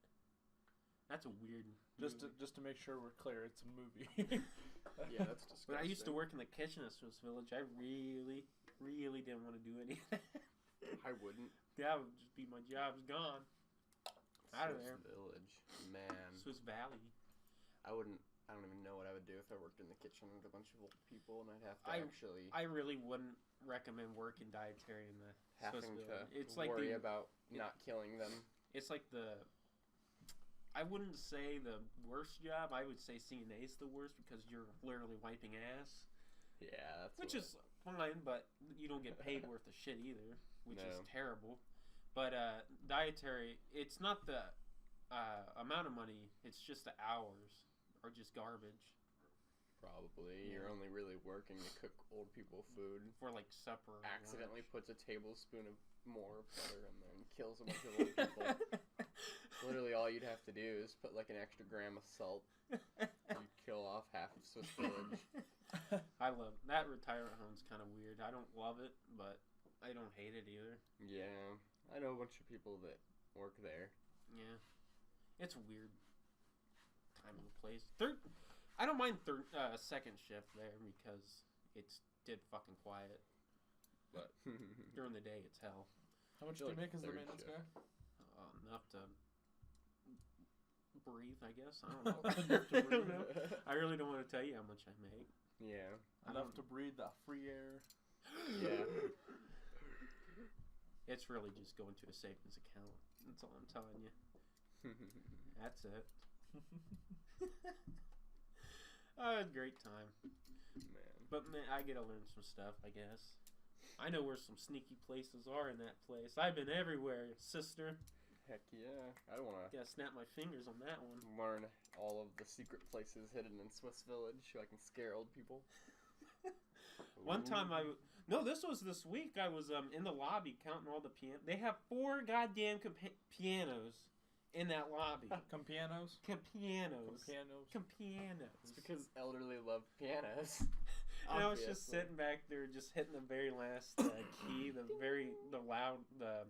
That's a weird. Just movie. to make sure we're clear, it's a movie. Yeah, that's disgusting. When I used to work in the kitchen at Swiss Village, I really, really didn't want to do any of that. I wouldn't. That would just be my job's gone. Out of Swiss there. Village, man. Swiss Valley. I wouldn't. I don't even know what I would do if I worked in the kitchen with a bunch of old people, and I'd have to actually I really wouldn't recommend working dietary in the Swiss having Village. to It's like worry about not killing them. It's like I wouldn't say the worst job. I would say CNA is the worst because you're literally wiping ass, Yeah, that's which is fine, but you don't get paid worth of shit either, which is terrible. But dietary, it's not the amount of money; it's just the hours are just garbage probably. Yeah. You're only really working to cook old people food. for like supper. or Accidentally lunch. puts a tablespoon of more butter in there and kills a bunch of old people. Literally, all you'd have to do is put like an extra gram of salt. You'd kill off half of Swiss Village. I love that retirement home's kind of weird. I don't love it, but I don't hate it either. Yeah, I know a bunch of people that work there. Yeah, it's a weird time of the place. I don't mind second shift there because it's dead fucking quiet. But during the day, it's hell. How much do feel you like make as the third maintenance shift. guy? Enough to breathe, I guess. I don't know. I don't know. I really don't want to tell you how much I make. Yeah. Enough to breathe that free air. Yeah. It's really just going to a savings account. That's all I'm telling you. That's it. Oh, great time. Man. But man, I get to learn some stuff, I guess. I know where some sneaky places are in that place. I've been everywhere, sister. Heck yeah. I don't want to Gotta snap my fingers on that one. learn all of the secret places hidden in Swiss Village so I can scare old people. One time no, this was this week. I was in the lobby counting all the pianos. They have 4 goddamn pianos in that lobby. Pianos? Pianos. Pianos. Pianos. It's because elderly love pianos. And I was just Obviously. sitting back there, just hitting the very last key, the loud, The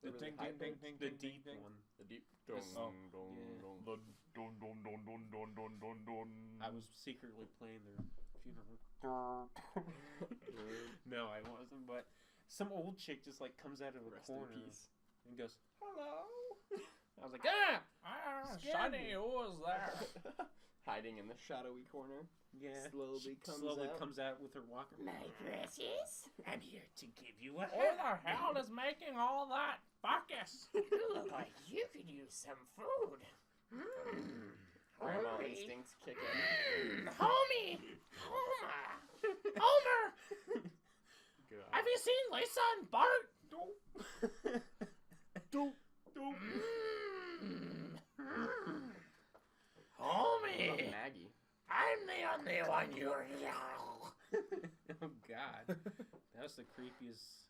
really ding high ding ding ding the ding deep ding. one. The deep This- dong, yeah. dong, dong. The dun dun dun dun dun dun dun dun. I was secretly playing their funeral. No, I wasn't. But some old chick just like comes out of a Rest in corner peace. and goes, "Hello." I was like, "Ah, scared Sonny, me." who was there? Hiding in the shadowy corner. Yeah. Slowly She comes slowly out. comes out with her walker. My precious, I'm here to give you a Who the hell is making all that fuckus? You look like you could use some food. Grandma Homie. instincts kick in. Homie! Homer! Homer! God. Have you seen Lisa and Bart? Dope. Homie! Maggie. I'm the only one you know. Oh God, that was the creepiest.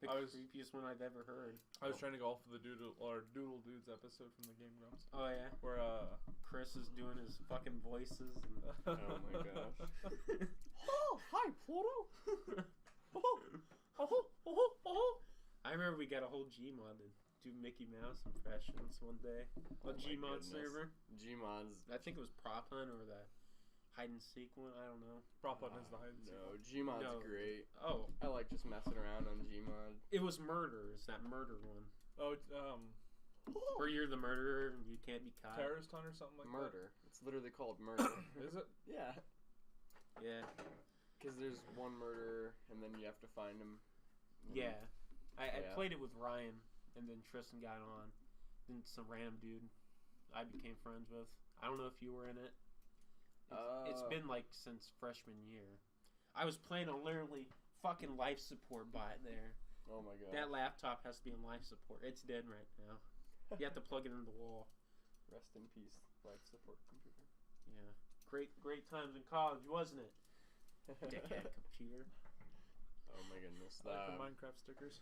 Creepiest one I've ever heard. I was trying to go off of the Doodle Dudes episode from the Game Grumps, Oh yeah, where Chris is doing his fucking voices. And Oh my gosh. oh, hi Pluto. I remember we got a whole Gmod to do Mickey Mouse impressions one day. Oh A my Gmod goodness. server. Gmod's. I think it was Prop Hunt or the hide and seek one. I don't know. Prop Button is the hide and seek No, one. Gmod's No. great. Oh, I like just messing around on Gmod. it was Murder. It's that murder one Oh, it's, where you're the murderer and you can't be caught. Terrorist Hunt or something like Murder. It's literally called murder. that. Is it? Yeah. Yeah, Because there's one murderer, and then you have to find him. yeah. I Yeah. played it with Ryan, and then Tristan got on. Then some random dude I became friends with. I don't know if you were in it. It's been like since freshman year. I was playing on literally fucking life support bot there. Oh my god. That laptop has to be on life support. It's dead right now. You have to plug it in the wall. Rest in peace. life support computer. Yeah. Great times in college, wasn't it? Dickhead computer. Oh my goodness. I like the Minecraft stickers.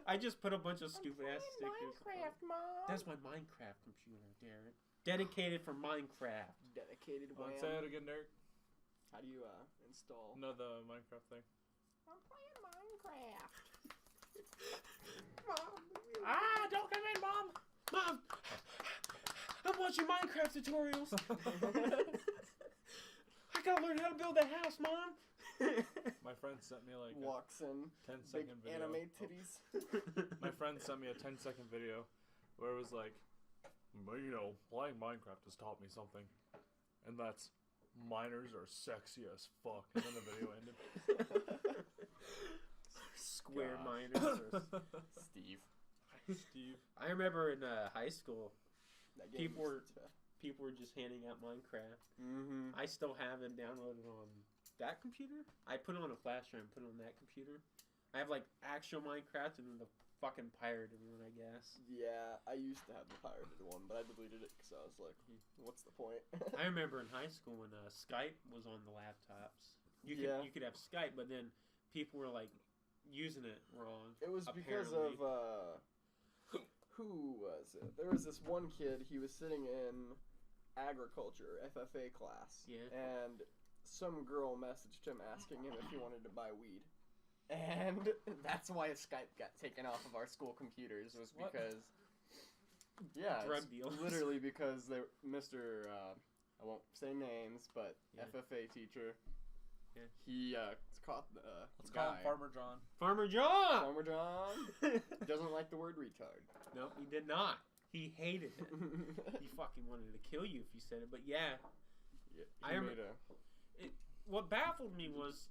I just put a bunch of stupid ass stickers. Minecraft, Mom. That's my Minecraft computer, Derek. Dedicated for Minecraft. Dedicated Say wham. it again, Derek. How do you install? No, the Minecraft thing. I'm playing Minecraft. Mom, Don't come in, Mom. Mom, I'm watching Minecraft tutorials. I gotta learn how to build a house, Mom. My friend sent me like Walks in, 10-second big video. anime titties. My friend sent me a 10-second video where it was like, "But, you know, playing Minecraft has taught me something, and that's miners are sexy as fuck." And then the video ended. Square God. miners. Steve. Steve. I remember in high school, That game People was were- people were just handing out Minecraft. Mm-hmm. I still have it downloaded on that computer. I put it on a flash drive and put it on that computer. I have like actual Minecraft and then the fucking pirated one, I guess. Yeah, I used to have the pirated one, but I deleted it because I was like, what's the point? I remember in high school when Skype was on the laptops. Yeah. You could have Skype, but then people were like using it wrong. It was because apparently. of who was it? There was this one kid. He was sitting in agriculture FFA class, Yeah. and some girl messaged him asking him if he wanted to buy weed, and that's why Skype got taken off of our school computers. Was What? because Drug it's dealers. literally because they Mr. I won't say names, but Yeah. FFA teacher. Yeah. He caught the Let's guy. call him Farmer John. Farmer John. Farmer John doesn't like the word retard. No, he did not. He hated it. He fucking wanted to kill you if you said it. But yeah, Yeah, I he rem- made a what baffled me was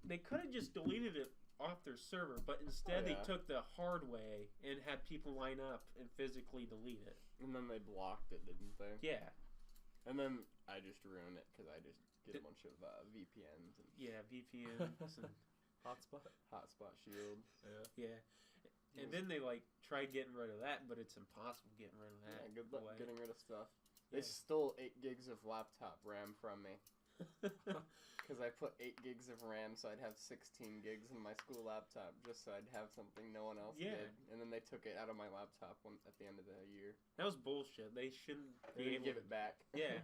they could have just deleted it off their server, but instead yeah. they took the hard way and had people line up and physically delete it. and then they blocked it, didn't they? Yeah, And then I just ruined it because I just get a bunch of VPNs and yeah, VPNs and Hotspot. hotspot shield. Yeah. yeah. And then they like tried getting rid of that, but it's impossible getting rid of that. Yeah, good luck away. getting rid of stuff. They Yeah. stole 8 gigs of laptop RAM from me because I put 8 gigs of RAM so I'd have 16 gigs in my school laptop just so I'd have something no one else Yeah. did. And then they took it out of my laptop at the end of the year. That was bullshit. They shouldn't They be didn't able give it back. Yeah.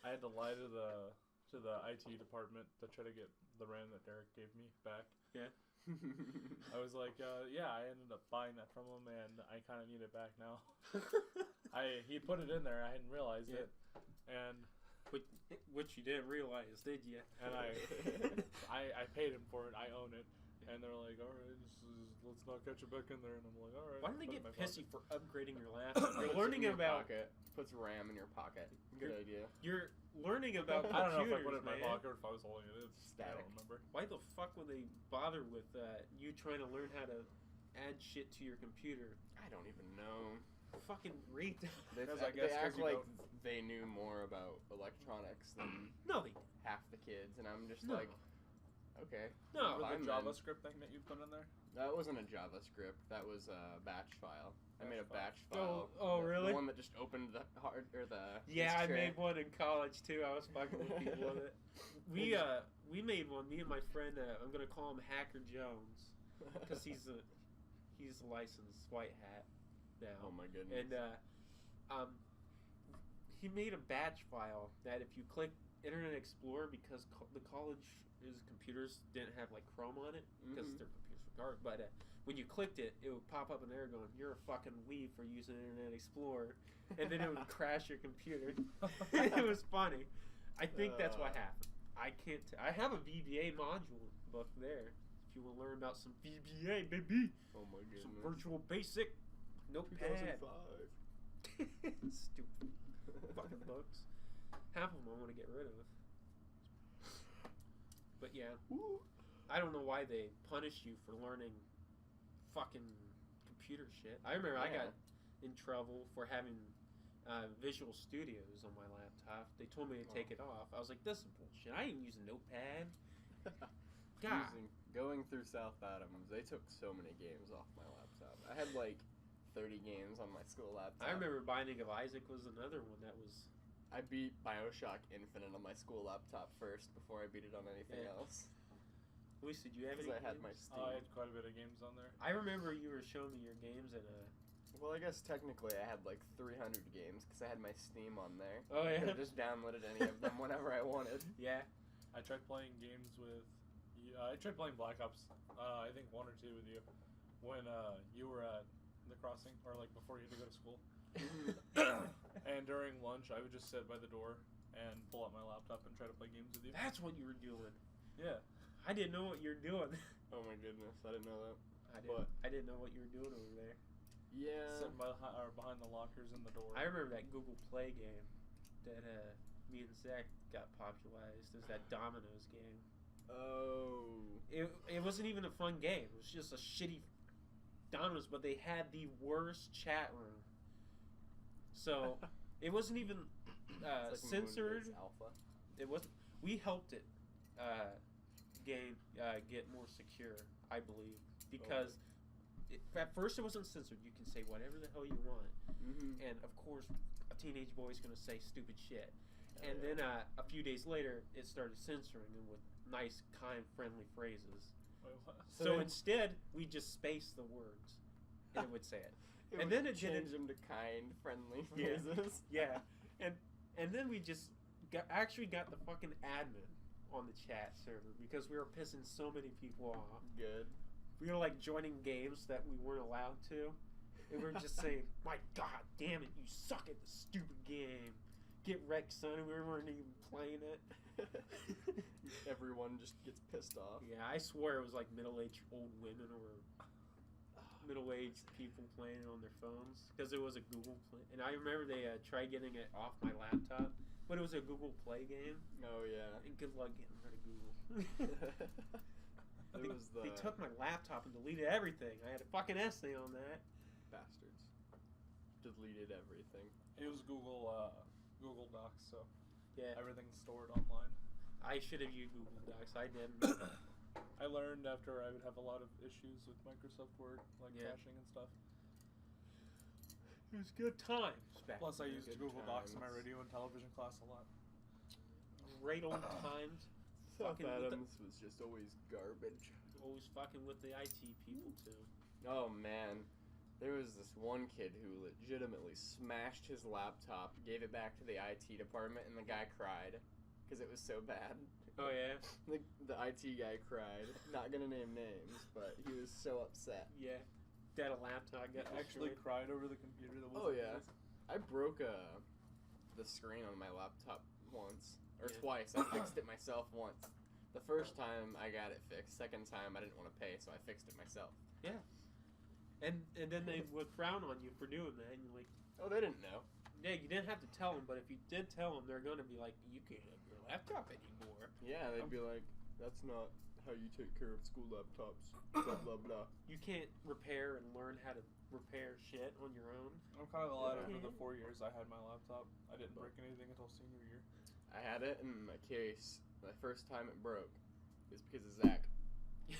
I had to lie to the IT department to try to get the RAM that Derek gave me back. I was like, yeah, I ended up buying that from him, and I kind of need it back now. He put it in there, I hadn't realized Yeah. it, and Which you didn't realize, did you? I paid him for it. I own it, and they're like, all right, let's not get you back in there, and I'm like, all right. Why do they put it get in my pissy pocket. for upgrading your laptop? You're Puts it in learning your about pocket. Puts RAM in your pocket. Good idea. you're learning about I don't know if I computers, put it in my man. pocket or if I was holding it. I Static. don't remember. Why the fuck would they bother with you trying to learn how to add shit to your computer? I don't even know. Fucking read that. They, Because I they guess 'cause act you like don't- they knew more about electronics than No, they didn't. half the kids, and I'm just No. like, okay. No. Remember Fine the then. JavaScript thing that you put in there? That wasn't a JavaScript. That was a batch file. I made a batch Oh, file. oh, the, really? The one that just opened the hard or the. Yeah, I disk tray. made one in college too. I was fucking with people with it. We made one. Me and my friend. I'm gonna call him Hacker Jones because he's a licensed white hat now. Oh my goodness. And he made a batch file that if you click Internet Explorer, because the college's computers didn't have like Chrome on it because Mhm. their computers were garbage. But when you clicked it, it would pop up an error going, "You're a fucking weeb for using Internet Explorer," and then it would crash your computer. It was funny. I think that's what happened. I can't. I have a VBA module book there. If you want to learn about some VBA, baby, Oh my goodness. some Virtual Basic, Notepad. 2005. Stupid fucking books. Half of them I want to get rid of. But yeah, I don't know why they punish you for learning fucking computer shit. I remember I got in trouble for having Visual Studios on my laptop. They told me to take it off. I was like, this is bullshit. I ain't using Notepad. God. Going through South Adams, they took so many games off my laptop. I had like 30 games on my school laptop. I remember Binding of Isaac was another one that was. I beat Bioshock Infinite on my school laptop first before I beat it on anything else. Luis, did you have any Because I had games? my Steam. I had quite a bit of games on there. I remember you were showing me your games and Well, I guess technically I had like 300 games because I had my Steam on there. Oh I yeah. could have just downloaded any of them whenever I wanted. Yeah. I tried playing games with. I tried playing Black Ops. I think 1 or 2 with you when you were at the crossing, or like before you had to go to school. And during lunch, I would just sit by the door and pull out my laptop and try to play games with you. That's what you were doing. Yeah. I didn't know what you were doing. Oh my goodness, I didn't know that. I didn't know what you were doing over there. Yeah. Sitting behind the lockers in the door. I remember that Google Play game that me and Zach got popularized. It was that Dominoes game. Oh. It wasn't even a fun game. It was just a shitty Dominoes, but they had the worst chat room. So it wasn't even It's like censored. Moonbase Alpha. It wasn't. We helped it get more secure, I believe, because at first it wasn't censored. You can say whatever the hell you want, and of course, a teenage boy's gonna say stupid shit. And then a few days later, it started censoring them with nice, kind, friendly phrases. Wait, what? So instead, we just spaced the words, and it would say it. And then it changed didn't- them to kind, friendly Yeah. phrases. Yeah, and then we just actually got the fucking admin on the chat server because we were pissing so many people off. Good. We were like joining games that we weren't allowed to, and we were just saying, "My God damn it, you suck at the stupid game. Get wrecked, son." And we weren't even playing it. Everyone just gets pissed off. Yeah, I swear it was like middle-aged old women or middle-aged people playing it on their phones because it was a Google Play. And I remember they tried getting it off my laptop, but it was a Google Play game. Oh yeah. And good luck getting rid of Google. They took my laptop and deleted everything. I had a fucking essay on that. bastards. Deleted everything. It was Google Docs, so Yeah, everything's stored online. I should have used Google Docs. I didn't. I learned after I would have a lot of issues with Microsoft Word, like Yeah. caching and stuff. It was good times back. Plus, I Good used Google Docs in my times. radio and television class a lot. Great old times. South Fucking with Adams was just always garbage. Always fucking with the IT people too. Oh man, there was this one kid who legitimately smashed his laptop, gave it back to the IT department, and the guy cried because it was so bad. Oh yeah. The IT guy cried. Not gonna name names, but he was so upset. Yeah. That a laptop got I actually destroyed. cried over the computer that Oh wasn't yeah, his. I broke the screen on my laptop once or Yeah. twice. I fixed it myself once. The first time I got it fixed. Second time I didn't want to pay, so I fixed it myself. And then they would frown on you for doing that, and you're like, Oh, they didn't know. yeah, you didn't have to tell them, but if you did tell them, they're gonna be like, you can't have your laptop anymore. Yeah, they'd be like, "That's not how you take care of school laptops." Blah blah blah. You can't repair and learn how to repair shit on your own. I'm kind of glad Yeah. after the 4 years I had my laptop, I didn't break anything until senior year. I had it in my case. The first time it broke is because of Zach.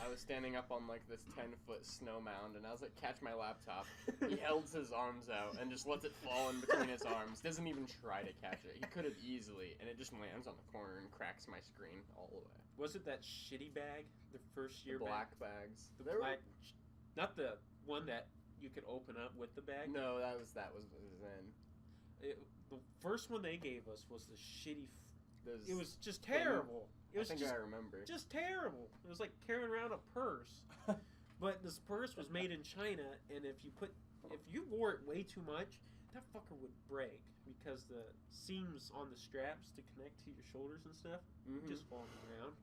I was standing up on like this 10-foot snow mound, and I was like, "Catch my laptop." He held his arms out and just lets it fall in between his arms. Doesn't even try to catch it. He could have easily, and it just lands on the corner and cracks my screen all the way. Was it that shitty bag, the first year The black bag? bags. The They were- black, not the one that you could open up with the bag. No, that was what it was in. The first one they gave us was the shitty. Those, It was just terrible. It was I think just I remember. just terrible. It was like carrying around a purse. But this purse was made in China, and if you wore it way too much, that fucker would break because the seams on the straps to connect to your shoulders and stuff Mhm. just fall on the ground.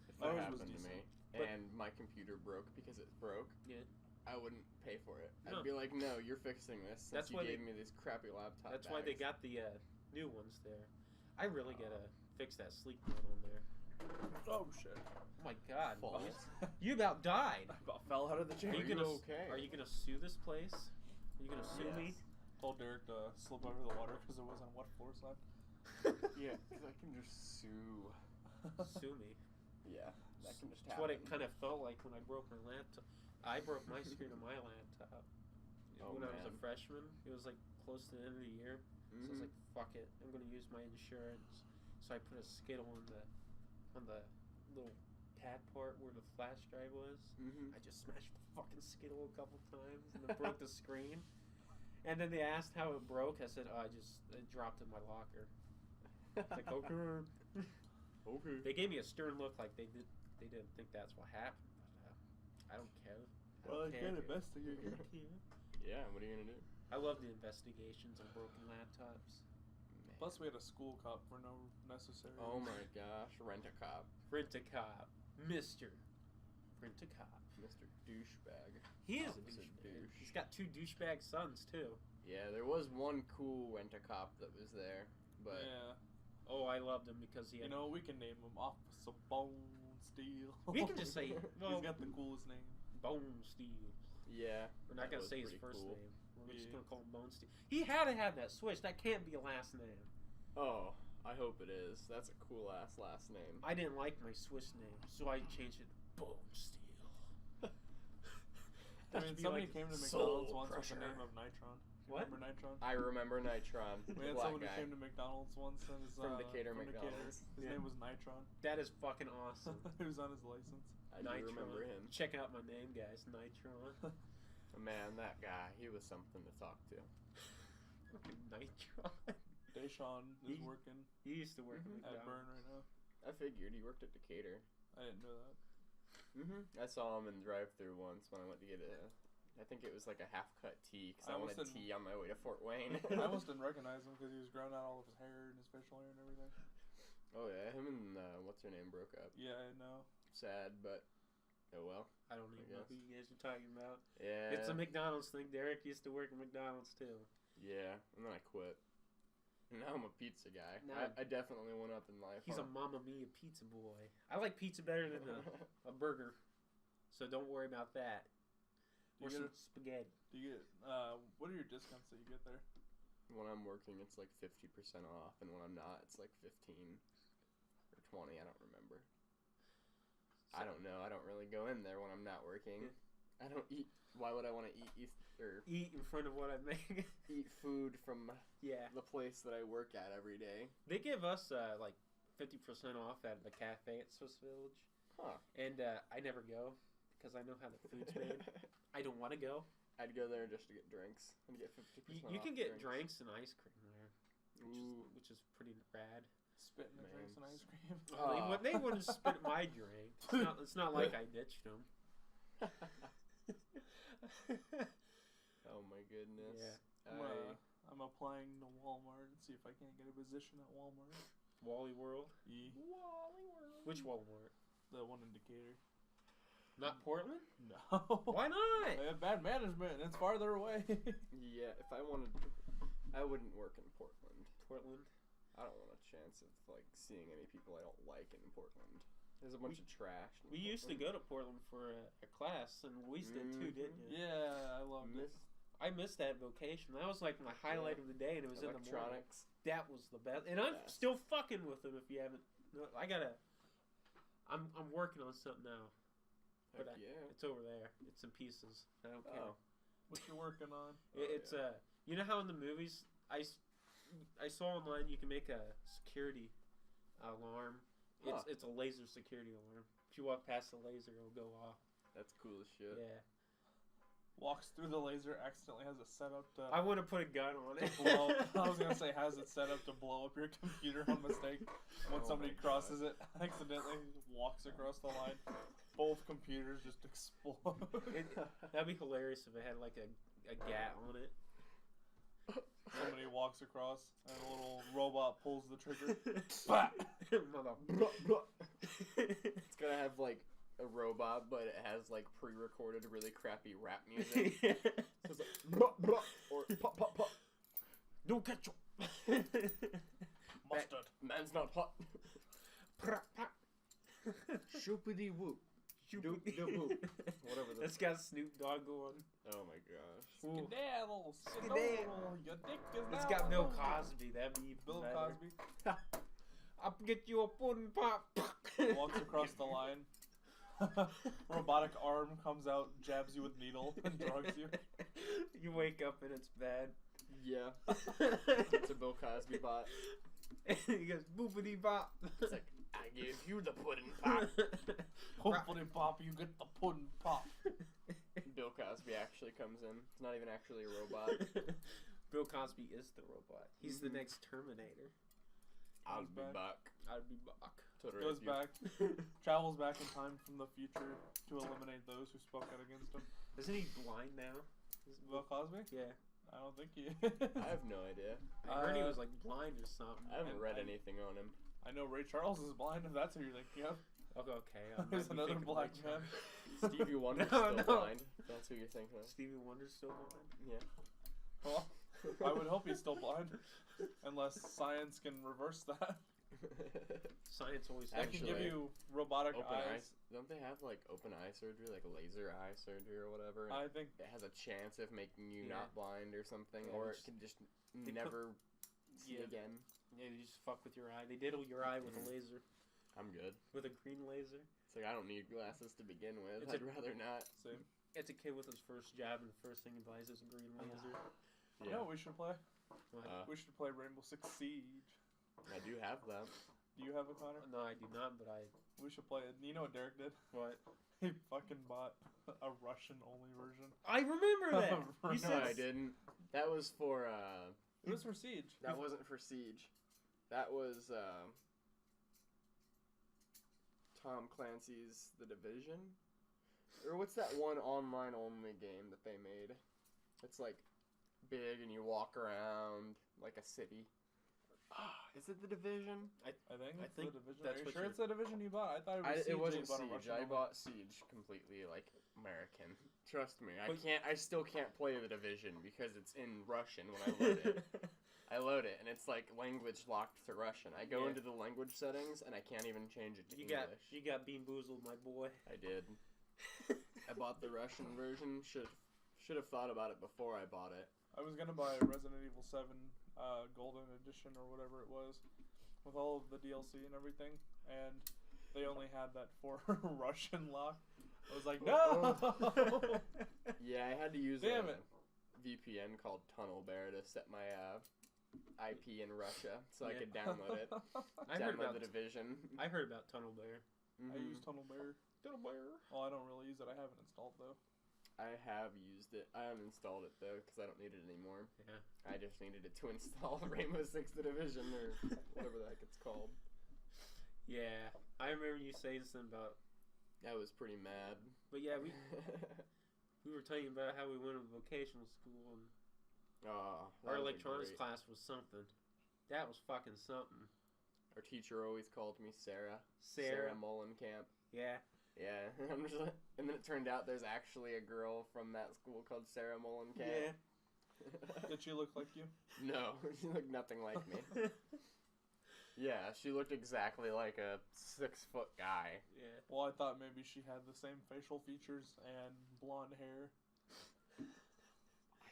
If that Ours was happened to decent. me, But- and my computer broke because it broke, Yeah. I wouldn't pay for it. No. I'd be like, "No, you're fixing this since That's you why gave they- me these crappy laptop That's why they bags." got the new ones there. I really gotta fix that sleep mode on there. Oh shit! Oh my god, Fault. you about died. I about fell out of the Are chair. you you gonna okay? Are you gonna sue this place? Are you gonna sue me? Told Derek to slip over the water because it was on wet floor side. Yeah, because I can just sue. Sue me. Yeah, that can just That's happen. what it kind of felt like when I broke my laptop. I broke my screen on my laptop. Oh, when I was a man. freshman. It was like close to the end of the year. So I was Mhm. like, fuck it, I'm gonna use my insurance. So I put a Skittle on the little pad part where the flash drive was. Mhm. I just smashed the fucking Skittle a couple times and it broke the screen. And then they asked how it broke. I said, oh, it dropped in my locker. It's like, okay. Okay. They gave me a stern look, like they didn't think that's what happened. But I don't care. I don't care. investigate. I don't care. Yeah. What are you gonna do? I love the investigations on broken laptops. Man. Plus, we had a school cop for no necessary. Oh reason. my gosh. Rent a cop. Rent a cop, Mister. Rent a cop. Mr. Douchebag. He is a Opposite douchebag. douche. He's got 2 douchebag sons too. Yeah, there was one cool rent a cop that was there, but Yeah. Oh, I loved him because he You had. know, we can name him Officer Bone Steel. We can just say, well- he's got the coolest name. Bone Steel. yeah. We're not that gonna was say his pretty first cool. name. We're just Yeah. gonna call him Bone Steel. He had to have that switch. That can't be a last name. Oh, I hope it is. That's a cool ass last name. I didn't like my Swiss name, so I changed it to Bone Steel. I mean, Be somebody like came to Soul McDonald's once with Crusher. the name of Nitron. What? Remember Nitron? I remember Nitron, the We had black someone guy. who came to McDonald's once and his, From Decatur from McDonald's. His Yeah. name was Nitron. That is fucking awesome. It was on his license. I do remember him. Check out my name, guys. Nitron. Man, that guy, he was something to talk to. Fucking Nitron. Deshaun is working He used to work Mhm. at at Burn McDonald's. right now. I figured he worked at Decatur. I didn't know that. I saw him in the drive-thru once when I went to get I think it was like a half-cut tea, because I I almost wanted didn't- tea on my way to Fort Wayne. I almost didn't recognize him because he was growing out all of his hair and his facial hair and everything. Oh yeah, him and what's her name broke up. Yeah, I know. Sad, but oh well. I don't even know guess. who you guys are talking about. Yeah. It's a McDonald's thing. Derek used to work at McDonald's too. Yeah, and then I quit. And now I'm a pizza guy. Now- I definitely went up in life. He's a Mamma Mia pizza boy. I like pizza better than a burger, so don't worry about that. Do Or you some get, spaghetti. do you get what are your discounts that you get there? When I'm working, it's like 50% off, and when I'm not, it's like 15 or 20. I don't remember. I don't know. I don't really go in there when I'm not working. Yeah. I don't eat. Why would I want to eat Eat in front of what I make. eat food from Yeah. the place that I work at every day? They give us like 50% off at the cafe at Swiss Village, Huh. and I never go because I know how the food's made. I don't want to go. I'd go there just to get drinks and get 50%. You off can get drinks and ice cream there, Ooh. which is pretty rad. Spit in the drinks and ice cream. They wouldn't spit at my drink. It's not like I ditched them. Oh my goodness. Yeah. I'm applying to Walmart and see if I can't get a position at Walmart. Wally World. Yeah. Which Walmart? The one in Decatur. Not Portland? No. Why not? They have bad management and it's farther away. Yeah, if I wanted, I wouldn't work in Portland. Portland. I don't want a chance of like seeing any people I don't like in Portland. There's a bunch of trash. in We used to Portland. go to Portland for a class, and Luis did too, didn't you? Yeah, I loved it. Miss I missed that vocation. That was like my highlight of the day, and it was in the morning. electronics. That was the best. And I'm Best. still fucking with him if you haven't. No, I'm working on something now. Heck But yeah. It's over there. It's in pieces. I don't care. Oh. What you working on? It's you know how in the movies I saw online you can make a security alarm. Huh. It's a laser security alarm. If you walk past the laser, it'll go off. That's cool as shit. Yeah. Walks through the laser, accidentally has it set up to I want to put a gun on it. blow. I was gonna say has it set up to blow up your computer on mistake. When Oh somebody my crosses it, accidentally walks across the line. Both computers just explode. That'd be hilarious if it had like a gat on it. Somebody walks across and a little robot pulls the trigger. Mother- It's gonna have like a robot, but it has like pre-recorded really crappy rap music. So it's like, bruh, bruh, or pop, pop, pop. No ketchup. Mustard. Man's not hot. Shoopity whoop. Doop de whoop. Whatever the. That's got Snoop Dogg going. Oh my gosh. Ooh. Skedaddle, Skedaddle. skedaddle, your dick is It's now got Bill alone. Cosby. That'd be even Bill better. Cosby I'll get you a pudding pop. walks across the line. Robotic arm comes out, jabs you with needle, and drugs you. You wake up and it's bad. Yeah. It's a Bill Cosby bot. He goes boopity bop. It's like, I give you the pudding pop. Hopefully, pop, you get the pudding pop. Bill Cosby actually comes in. It's not even actually a robot. Bill Cosby is the robot. He's the Mhm. next Terminator. I'll Goes be back. back. I'd be back. Totally Goes you. back, travels back in time from the future to eliminate those who spoke out against him. Isn't he blind now? Bill Cosby? Yeah. I don't think he I have no idea. I heard he was like blind or something. I haven't And read I- anything on him. I know Ray Charles is blind, if that's who you're thinking of. Okay. I might There's be another thinking black Ray man. Charles. Stevie Wonder's No, still no. blind. That's who you're thinking of. Stevie Wonder's still blind. Yeah. Well, I would hope he's still blind. Unless science can reverse that. Science always They says can give Actually, you robotic Open eye. eyes. Don't they have like open eye surgery, like laser eye surgery or whatever? I think It has a chance of making you Yeah. not blind or something, Yeah, or just- it can just they never see Yeah. again. Yeah, they just fuck with your eye. They diddle your eye with a laser, I'm good. with a green laser. It's like I don't need glasses to begin with. It's I'd rather not. same. It's a kid with his first job, and the first thing he buys is a green laser. You know what we should play? Uh, We should play Rainbow Six Siege. I do have that. Do you have it, Connor? No, I do not, but I. We should play it. You know what Derek did? What? He fucking bought a Russian-only version. I remember that! No, You No, said I didn't. That was for It was for Siege. that wasn't for Siege. That was Tom Clancy's The Division. Or what's that one online only game that they made? It's like big and you walk around like a city. Is it The Division? I think it's think the Division. that's Are you what sure you're- it's the Division you bought? I thought it was Siege. It and wasn't you bought a Siege. Russian I only. bought Siege completely like American. Trust me. But- I still can't play The Division because it's in Russian when I load it. I load it and it's like language locked to Russian. I go Yeah. into the language settings and I can't even change it to you English. got bean boozled, my boy. I did. I bought the Russian version. Should have thought about it before I bought it. I was gonna buy Resident Evil 7 Golden Edition or whatever it was, with all of the DLC and everything, and they only had that for Russian lock. I was like, no! Yeah, I had to use Damn a it. VPN called Tunnel Bear to set my IP in Russia so I Yeah. could download it. I heard Download about the Division. I heard about Tunnel Bear. I use Tunnel Bear. Tunnel Bear. Well, I don't really use it. I haven't installed though. I have used it. I uninstalled it though because I don't need it anymore. Yeah. I just needed it to install Rainbow Six The Division or whatever the heck it's called. Yeah, I remember you saying something about. I was pretty mad. But yeah, we were talking about how we went to vocational school and Oh, that our was electronics great. class was something. That was fucking something. Our teacher always called me Sarah. Sarah. Mullenkamp. Yeah. Yeah, I'm just like, and then it turned out there's actually a girl from that school called Sarah Mullenkamp. Yeah. Did she look like you? No, she looked nothing like me. Yeah, she looked exactly like a 6-foot guy. Yeah. Well, I thought maybe she had the same facial features and blonde hair.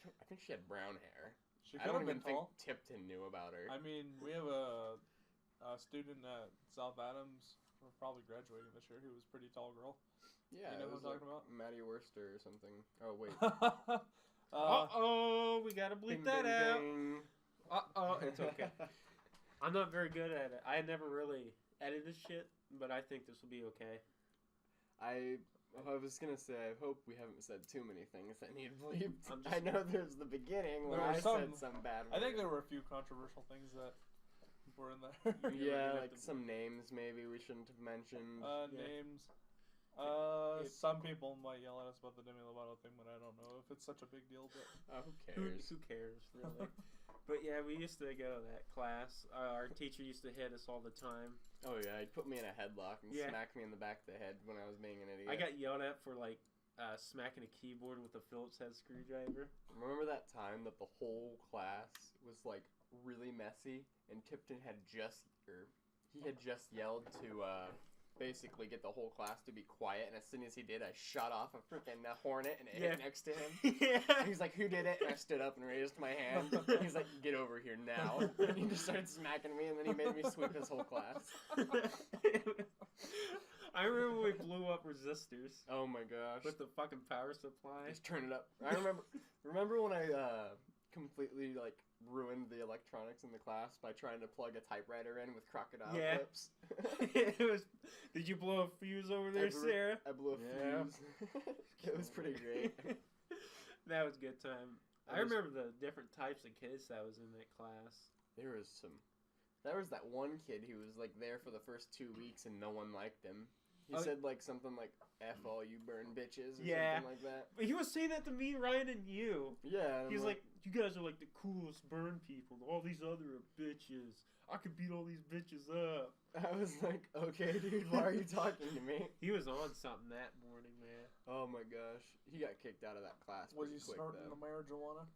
I think she had brown hair. She I could don't have even been think tall. Tipton knew about her. I mean, we have a student at South Adams, we're probably graduating this year, who was a pretty tall girl. Yeah, You know it who was I'm talking like about? Maddie Worcester or something. Oh wait. Oh, we gotta bleep Ding, that ding, out. ding. It's okay. I'm not very good at it. I never really edited shit, but I think this will be okay. I was gonna say, I hope we haven't said too many things that need bleeped. I'm I just- know there's the beginning when There I were some- said some bad I think words. there were a few controversial things that were in there. Yeah, really like have to- some names maybe we shouldn't have mentioned. Uh, Yeah. names. If- Some people might yell at us about the Demi Lovato thing, but I don't know if it's such a big deal. But Who Who cares? cares, really? But yeah, we used to go to that class. Our teacher used to hit us all the time. Oh yeah, he put me in a headlock and Yeah. smacked me in the back of the head when I was being an idiot. I got yelled at for like smacking a keyboard with a Phillips head screwdriver. Remember that time that the whole class was like really messy and Tipton had just yelled to basically get the whole class to be quiet, and as soon as he did, I shot off a freaking hornet and it hit Yeah. next to him. Yeah. And he's like, "Who did it?" And I stood up and raised my hand. And he's like, "Get over here now!" And he just started smacking me, and then he made me sweep his whole class. I remember we blew up resistors Oh my gosh. with the fucking power supply. Just turn it up. I remember when I completely like ruined the electronics in the class by trying to plug a typewriter in with crocodile Yeah. clips. It was. Did you blow a fuse over there, Sarah? I blew a Yeah. fuse. It was pretty great. That was a good time. I remember the different types of kids that was in that class. There was that one kid who was like there for the first 2 weeks and no one liked him. He Oh. said like something like "F all you burn bitches" or Yeah. something like that. But he was saying that to me, Ryan, and you. Yeah. and He's like, you guys are like the coolest burn people. All these other are bitches. I could beat all these bitches up. I was like, okay, dude, why are you talking to me? He was on something that morning, man. Oh my gosh, he got kicked out of that class Was pretty he quick snorting though. the marijuana?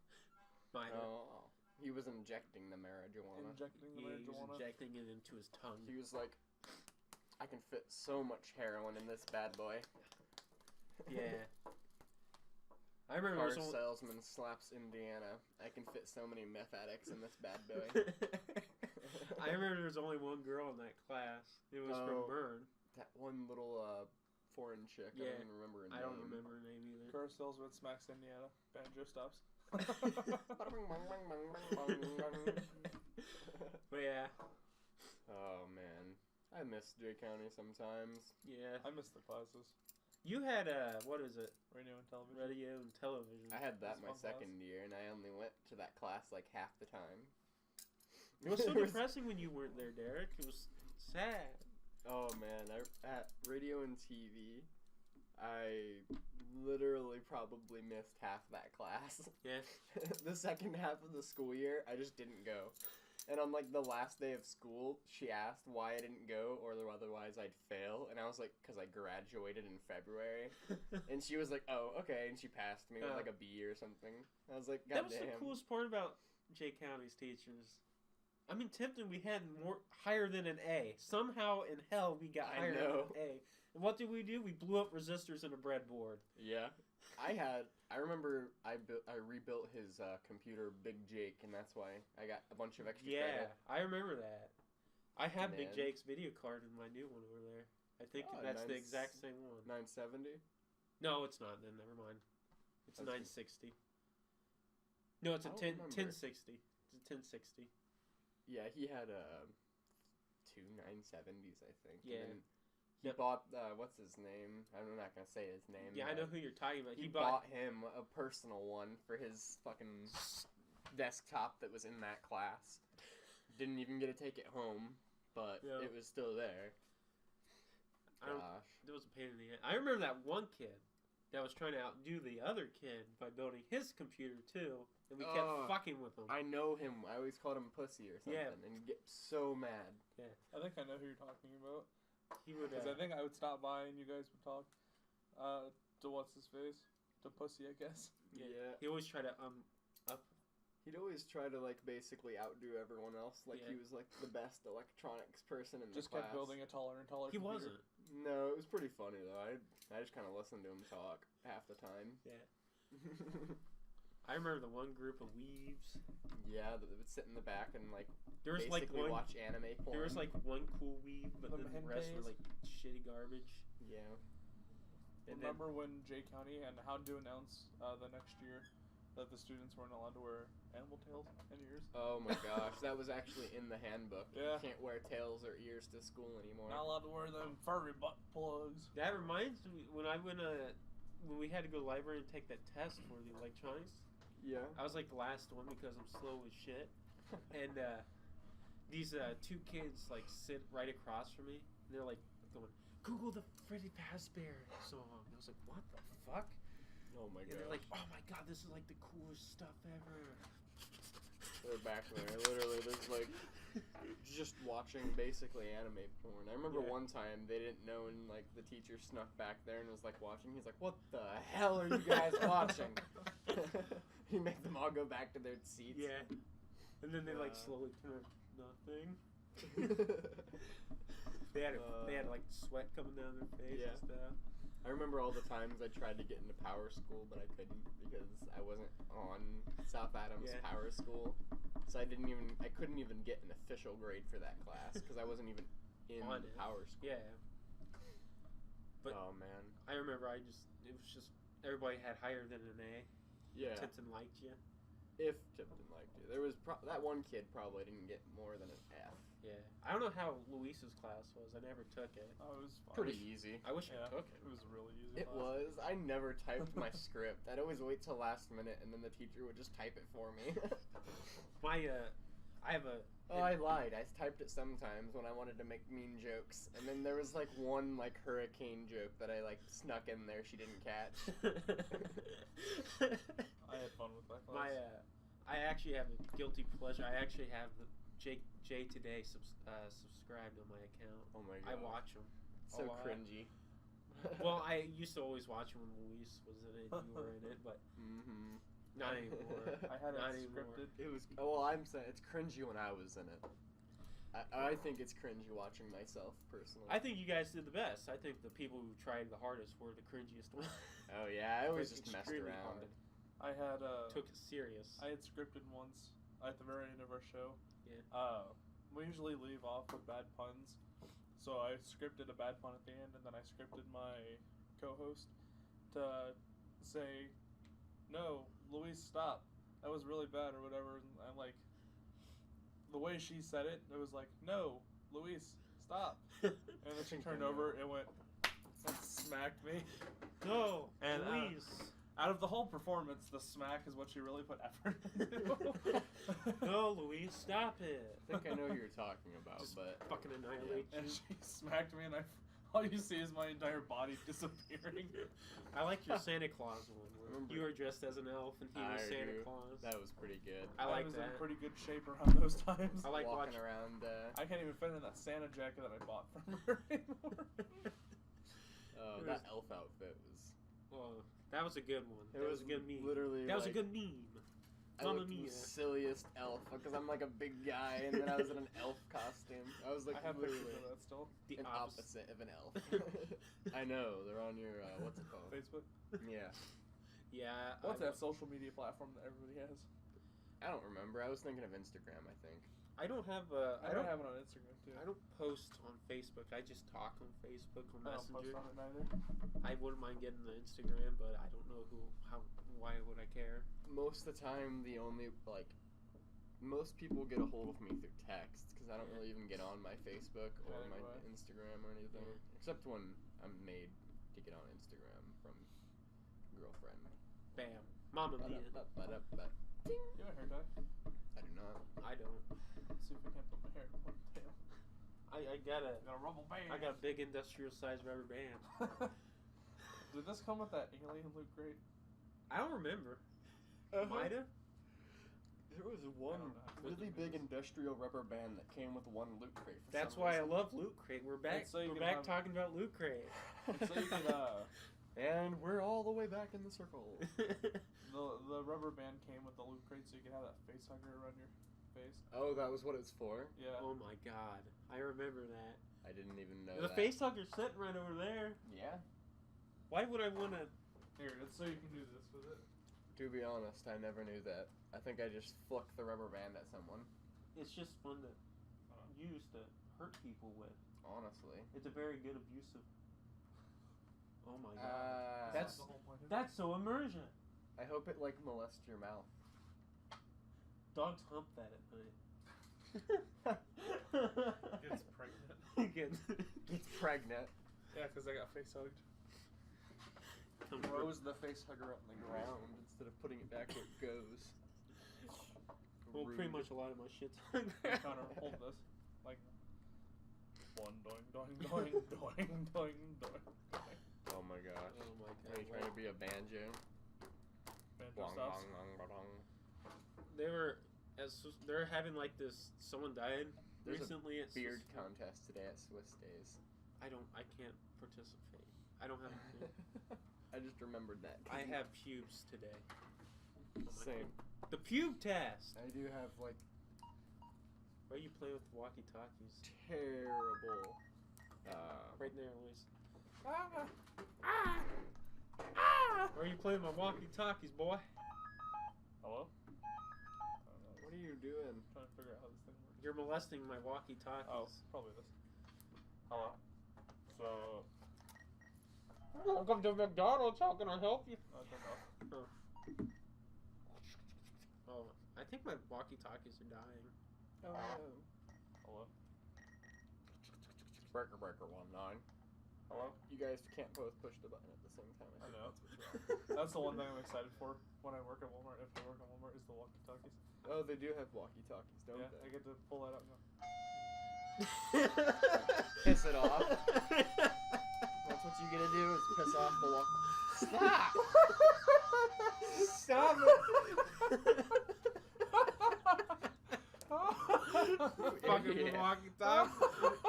Mine. Oh, he was injecting the marijuana. Injecting the He was marijuana? injecting it into his tongue. He was like, I can fit so much heroin in this bad boy. Yeah. I remember Car it was salesman slaps Indiana. I can fit so many meth addicts in this bad boy. I remember there was only one girl in that class. It was from Oh. Bern. That one little foreign chick. I Yeah. don't even remember her name. I don't remember her name either. Car salesman smacks Indiana. Banjo stops. But yeah, Oh man, I miss J County sometimes. yeah. I miss the classes. You had what is it? Radio and television. Radio and television. I had that That's my fun class. second year, and I only went to that class like half the time. It was so depressing when you weren't there, Derek. It was sad. Oh man, at radio and TV, I literally probably missed half that class. Yeah. The second half of the school year, I just didn't go. And on like the last day of school, she asked why I didn't go, or otherwise I'd fail. And I was like, because I graduated in February. And she was like, oh, okay. And she passed me with like a B or something. I was like, That God was the damn. coolest part about J County's teachers. I mean, Tipton, we had more higher than an A. Somehow in hell we got I higher than know. an A. And what did we do? We blew up resistors in a breadboard. Yeah. I remember I rebuilt his computer, Big Jake, and that's why I got a bunch of extra Yeah, credit. I remember that. I have Big Man. Jake's video card in my new one over there. I think Oh, that's the nice. exact same one. 970? No, it's not. Then never mind. It's a That's- 960. No, it's a I don't 10 remember. 1060. It's a 1060. Yeah, he had two 970s, I think. Yeah. And then he Yep. bought, what's his name? I'm not going to say his name. Yeah, I know but who you're talking about. He bought him a personal one for his fucking desktop that was in that class. Didn't even get to take it home, but Yeah. it was still there. I don't- Gosh. It was a pain in the ass. I remember that one kid that was trying to outdo the other kid by building his computer too, and we kept Oh, fucking with him. I know him. I always called him Pussy or something, Yeah. and he'd get so mad. I think I know who you're talking about. He would. Because I think I would stop by and you guys would talk to what's his face? To Pussy, I guess. Yeah. He always tried to up. He'd always try to like basically outdo everyone else, like Yeah. he was like the best electronics person in Just the class. kept building a taller and taller He computer. wasn't. No, it was pretty funny though. I just kind of listened to him talk half the time. Yeah. I remember the one group of weebs. Yeah, that would sit in the back and like There was like basically one. watch anime porn. There was like one cool weeb, but Them then the rest were hentais. like shitty garbage. yeah. And then, Remember when J County and how to announce the next year that the students weren't allowed to wear animal tails and ears? Oh my gosh, that was actually in the handbook. Yeah. You can't wear tails or ears to school anymore. Not allowed to wear them furry butt plugs. that reminds me when I went when we had to go to the library and take that test for the electronics. Yeah. I was like the last one because I'm slow as shit. And these two kids like sit right across from me, and they're like going, "Google the Freddie Fazbear song." And I was like, "What the fuck?" Oh my And god. they're like, "Oh my god, this is like the coolest stuff ever." They're back there. Literally, there's like just watching basically anime porn. I remember Yeah. one time they didn't know, and like the teacher snuck back there and was like watching. He's like, "What the hell are you guys watching?" He made them all go back to their seats. Yeah. And then they like Uh. slowly turn nothing. They had like sweat coming down their face Yeah. and stuff. I remember all the times I tried to get into Power School, but I couldn't because I wasn't on South Adams Yeah. Power School. So I couldn't even get an official grade for that class because I wasn't even in On it. Power School. Yeah. But oh man. I remember it was just everybody had higher than an A. Yeah. Tipton liked you. If Tipton liked you, there was that one kid probably didn't get more than an F. Yeah. I don't know how Luis's class was. I never took it. Oh, it was fun. Pretty easy. I wish Yeah, I took it. It was really easy. It class. was. I never typed my script. I'd always wait till last minute, and then the teacher would just type it for me. I have a. Oh, I lied. I typed it sometimes when I wanted to make mean jokes, and then there was like one like hurricane joke that I like snuck in there she didn't catch. I had fun with that class. I actually have a guilty pleasure. I actually have the J Today subscribed on my account. Oh my I god. watch them. So a lot. cringy. Well, I used to always watch them when Luis was in it. You were in it, but Mm-hmm. not anymore. I had Not it anymore. scripted. It was. Oh, well, I'm saying it's cringy when I was in it. I think it's cringy watching myself personally. I think you guys did the best. I think the people who tried the hardest were the cringiest ones. Oh yeah, I always Like, just messed extremely around. hard. I had Took it serious. I had scripted once at the very end of our show. Yeah. We usually leave off with bad puns, so I scripted a bad pun at the end, and then I scripted my co-host to say, "No, Luis, stop. That was really bad," or whatever. And I'm like, the way she said it, it was like, "No, Luis, stop." And then she turned over and went and smacked me. No, And, Luis. Out of the whole performance, the smack is what she really put effort into. No, Luis, stop it. I think I know who you're talking about, Just but fucking annihilate And you. she smacked me, and all you see is my entire body disappearing. I like your Santa Claus one where Remember- you were dressed as an elf and he was I Santa do. Claus. that was pretty good. I like was that. in pretty good shape around those times. I like walking watching. around. I can't even fit in that Santa jacket that I bought from her anymore. That elf outfit was. Well, that was a good one. It That was was a good meme. literally. That was a like, good meme. I Mamma looked the mia. silliest elf because I'm like a big guy, and then I was in an elf costume. I was like I have pictures literally of that still. The an opposite. opposite of an elf. I know they're on your what's it called? Facebook. Yeah, Yeah. What's I that social media platform that everybody has? I don't remember. I was thinking of Instagram. I think. I don't have I don't have it on Instagram too. I don't post on Facebook. I just talk on Facebook on I don't post Messenger. on it neither. I wouldn't mind getting the Instagram, but I don't know why would I care? Most of the time, most people get a hold of me through text because I don't really even get on my Facebook or Yeah, my right. Instagram or anything, Yeah. except when I'm made to get on Instagram from girlfriend. Bam. Mamma mia. Ba-da-ba-da-ba. You have a hair tie? I do not. I don't. Let's see if I can't put my hair in one tail. I got a Got a rubble band. I got a big industrial sized rubber band. Did this come with that alien loot crate? I don't remember. Might have. There was one I don't know. really big industrial rubber band that came with one loot crate. For That's some why I reason. love Loot Crate. We're back. so you We're can back have- talking about Loot Crate. So you could, And we're all the way back in the circle. the rubber band came with the loot crate, so you could have that face hugger around your face. Oh, that was what it's for? Yeah. Oh my god, I remember that. I didn't even know The that. face hugger's sitting right over there. Yeah. Why would I want to? Here, it's so you can do this with it. To be honest, I never knew that. I think I just flicked the rubber band at someone. It's just fun to use to hurt people with. Honestly. It's a very good abusive. Oh my god, That's- the whole point of it. that's so immersion. I hope it like molests your mouth. Dogs hump that at night. Gets pregnant. Gets It's pregnant. Yeah, because I got face hugged. Throws the face hugger up on the ground instead of putting it back where it goes. Well, pretty Rude. much a lot of my shit's on Connor, hold this. Like, one doing, doing, doing, doing, doing, doing. Oh my gosh. Oh my Are you trying to be a banjo? Banjo Bong, stops. bong, bong, bong, bong. They're having like this. Someone died There's recently. a beard contest today at Swiss Days. I can't participate. I don't have. I just remembered that. I have pubes today. Same. The pube test. I do have like Why you play with walkie talkies? terrible. Right there, Luis. Ah! Why are you playing my walkie talkies, boy? Hello? What are you doing? I'm trying to figure out how this thing works. You're molesting my walkie talkies. Oh, probably this. Hello. So, Welcome to McDonald's. How can I help you? Turned off. Oh, I think my walkie-talkies are dying. Oh no. Hello. Breaker 19. Hello. You guys can't both push the button at the same time. I know. That's what's wrong. That's the one thing I'm excited for when I work at Walmart. If I work at Walmart, is the walkie-talkies. Oh, they do have walkie-talkies, don't Yeah, I they? get to pull that out and go. Piss it off. That's what you gonna do is piss off the walkie. Stop! Stop it! Fucking Yeah. walkie-talkie.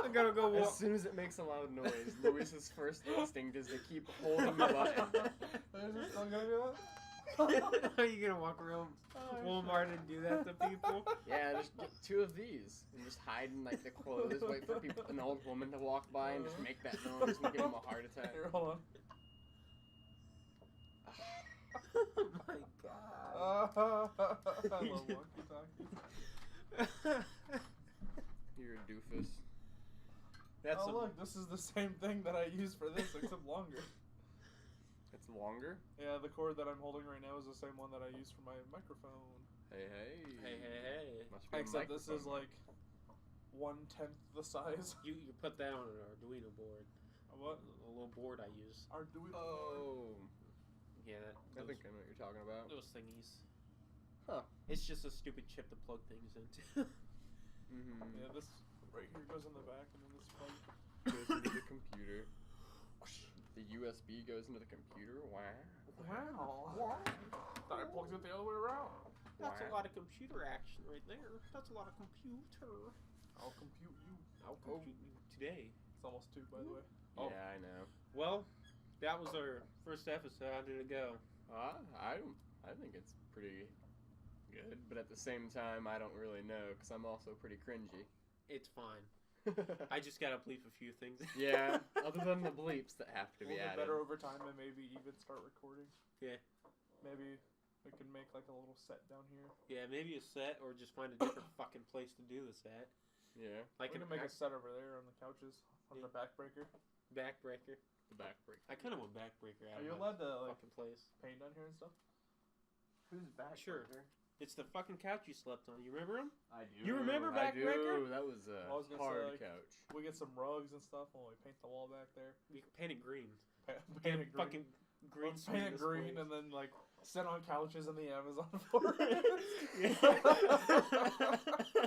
I'm gonna go As walk. soon as it makes a loud noise, Luis's first instinct is to keep holding the button. Is it still gonna do that? Are you gonna walk around Walmart and do that to people? Yeah, just get 2 of these and just hide in like the clothes, wait for people, an old woman to walk by and just make that noise and give them a heart attack. Here, hold on. Oh my god. I love walkie-talkies. You're a doofus. That's Oh look, this is the same thing that I use for this, except longer. It's longer? Yeah, the cord that I'm holding right now is the same one that I use for my microphone. Hey, hey. Hey, hey, hey. Must be a Except this is microphone. like 1/10 the size. You put that on an Arduino board. What? A little board I use. Arduino. Oh. Yeah, I think I know what you're talking about. those thingies. Huh. It's just a stupid chip to plug things into. Mm-hmm. Yeah, this right here goes in the back, and then this plug. Goes into the computer. The USB goes into the computer? Wow. Wow. Thought I plugged it the other way around. That's Wow. a lot of computer action right there. That's a lot of computer. I'll compute you. I'll compute you today. It's almost 2, by the way. Oh. Yeah, I know. Well, that was our first episode. How did it go? I think it's pretty good, but at the same time, I don't really know because I'm also pretty cringy. It's fine. I just gotta bleep a few things. Yeah, other than the bleeps that have to We'll be get added. better over time and maybe even start recording. Yeah. Maybe we can make like a little set down here. Yeah, maybe a set or just find a different fucking place to do the set. Yeah, Like We an can make a set over there on the couches on Yeah. the backbreaker. backbreaker. the backbreaker. I kind of want backbreaker out Are you of my allowed to like fucking place. paint down here and stuff? Who's Sure. It's the fucking couch you slept on. You remember him? I do. You remember I backbreaker? do. That was a I was gonna say, hard like, couch. We get some rugs and stuff when we paint the wall back there. We can paint it green. Paint Get a it green. fucking green Let's paint it green displays. and then like sit on couches in the Amazon forest.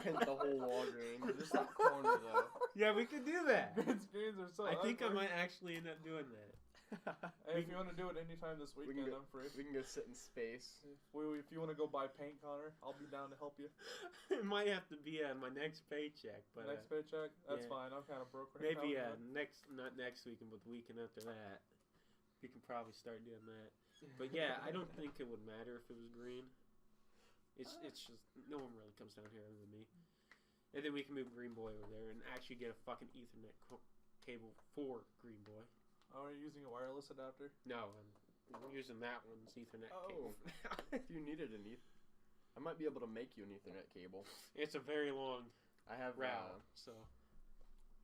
Paint the whole wall green. Just that corner though. Yeah, we could do that. Green screens are so I think I ugly. might actually end up doing that. Hey, if you want to do it anytime this We can weekend, go- I'm free. We can go sit in space. If you want to go buy paint, Connor, I'll be down to help you. It might have to be my next paycheck, but Next paycheck, that's yeah. fine. I'm kind of broke right maybe now. not next weekend, but the weekend after that, we can probably start doing that. But yeah, I don't think it would matter if it was green. It's just no one really comes down here other than me, and then we can move Green Boy over there and actually get a fucking Ethernet cable for Green Boy. Oh, are you using a wireless adapter? No, I'm using that one's Ethernet cable. Oh. If you needed an I might be able to make you an Ethernet cable. It's a very long I have route, so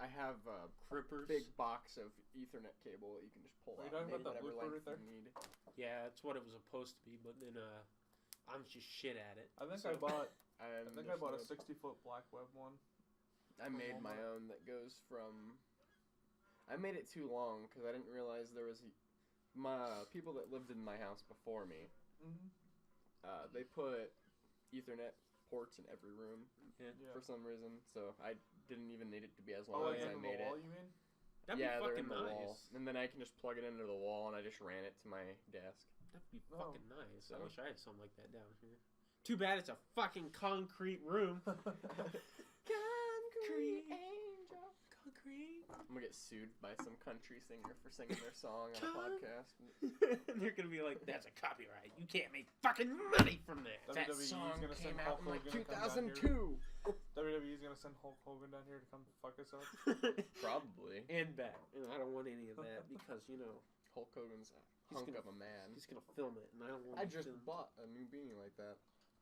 I have a crippers. big box of Ethernet cable that you can just pull Are you out. talking Maybe about that whatever blue cord length right you need. Yeah, that's what it was supposed to be, but then I'm just shit at it. I think so. I bought. I I bought a 60-foot black web one. I made my own that goes from. I made it too long because I didn't realize there was my people that lived in my house before me. Mm-hmm. They put Ethernet ports in every room Yeah. Yeah. for some reason, so I didn't even need it to be as Oh, long like as I into made the it. wall, you mean? That'd Yeah, be they're fucking in the nice. wall, and then I can just plug it into the wall, and I just ran it to my desk. That'd be Oh. fucking nice. I So. wish I had something like that down here. Too bad it's a fucking concrete room. Concrete angel. Concrete. I'm gonna get sued by some country singer for singing their song on a podcast. And they're gonna be like, "That's a copyright. You can't make fucking money from that." That WWE's song gonna came send out Hulk in like Hogan to come down here. 2002. WWE's gonna send Hulk Hogan down here to come fuck us up. Probably. And back. And I don't want any of that because Hulk Hogan's a He's hunk gonna- of a man. he's gonna film it, and I don't want. I him just to. bought a new beanie like that.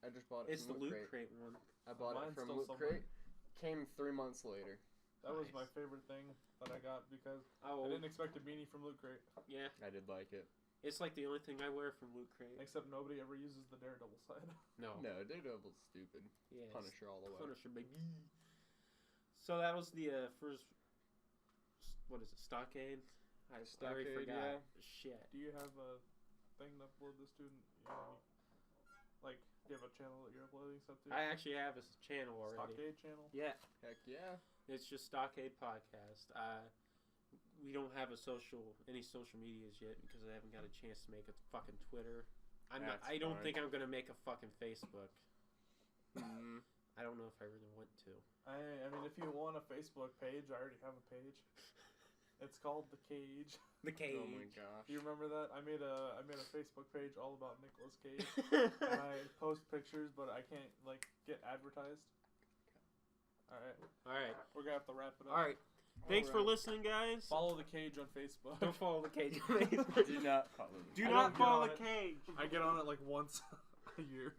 I just bought it It's from the Loot Loot Crate. Crate one. I bought it Mine's from still Loot somewhere. Crate. Came 3 months later. That was Nice. my favorite thing that I got because I Oh, didn't expect a beanie from Loot Crate. yeah. I did like it. It's like the only thing I wear from Loot Crate. Except nobody ever uses the Daredevil side. No. No, Daredevil's stupid. Yeah. Punisher all the way. Punisher, baby. So that was the first. What is it? Stockade. I already Stockade, forgot. yeah. Shit. Do you have a thing to upload this to? Like, do you have a channel that you're uploading stuff to? I actually have a channel already. Stockade channel? Yeah. Heck yeah. It's just Stockade Podcast. We don't have any social medias yet because I haven't got a chance to make a fucking Twitter. That's I don't fine. think I'm gonna make a fucking Facebook. Mm. I don't know if I really want to. I mean, if you want a Facebook page, I already have a page. It's called The Cage. The Cage. Oh my gosh. Do you remember that? I made a Facebook page all about Nicolas Cage, and I post pictures, but I can't get advertised. All right, All right. we're gonna have to wrap it up. All right. Thanks for Alright. listening, guys. Follow The Cage on Facebook. Don't follow the Cage on Facebook. Do not follow me. Do I not don't get follow on the it. Cage. I get on it like once a year.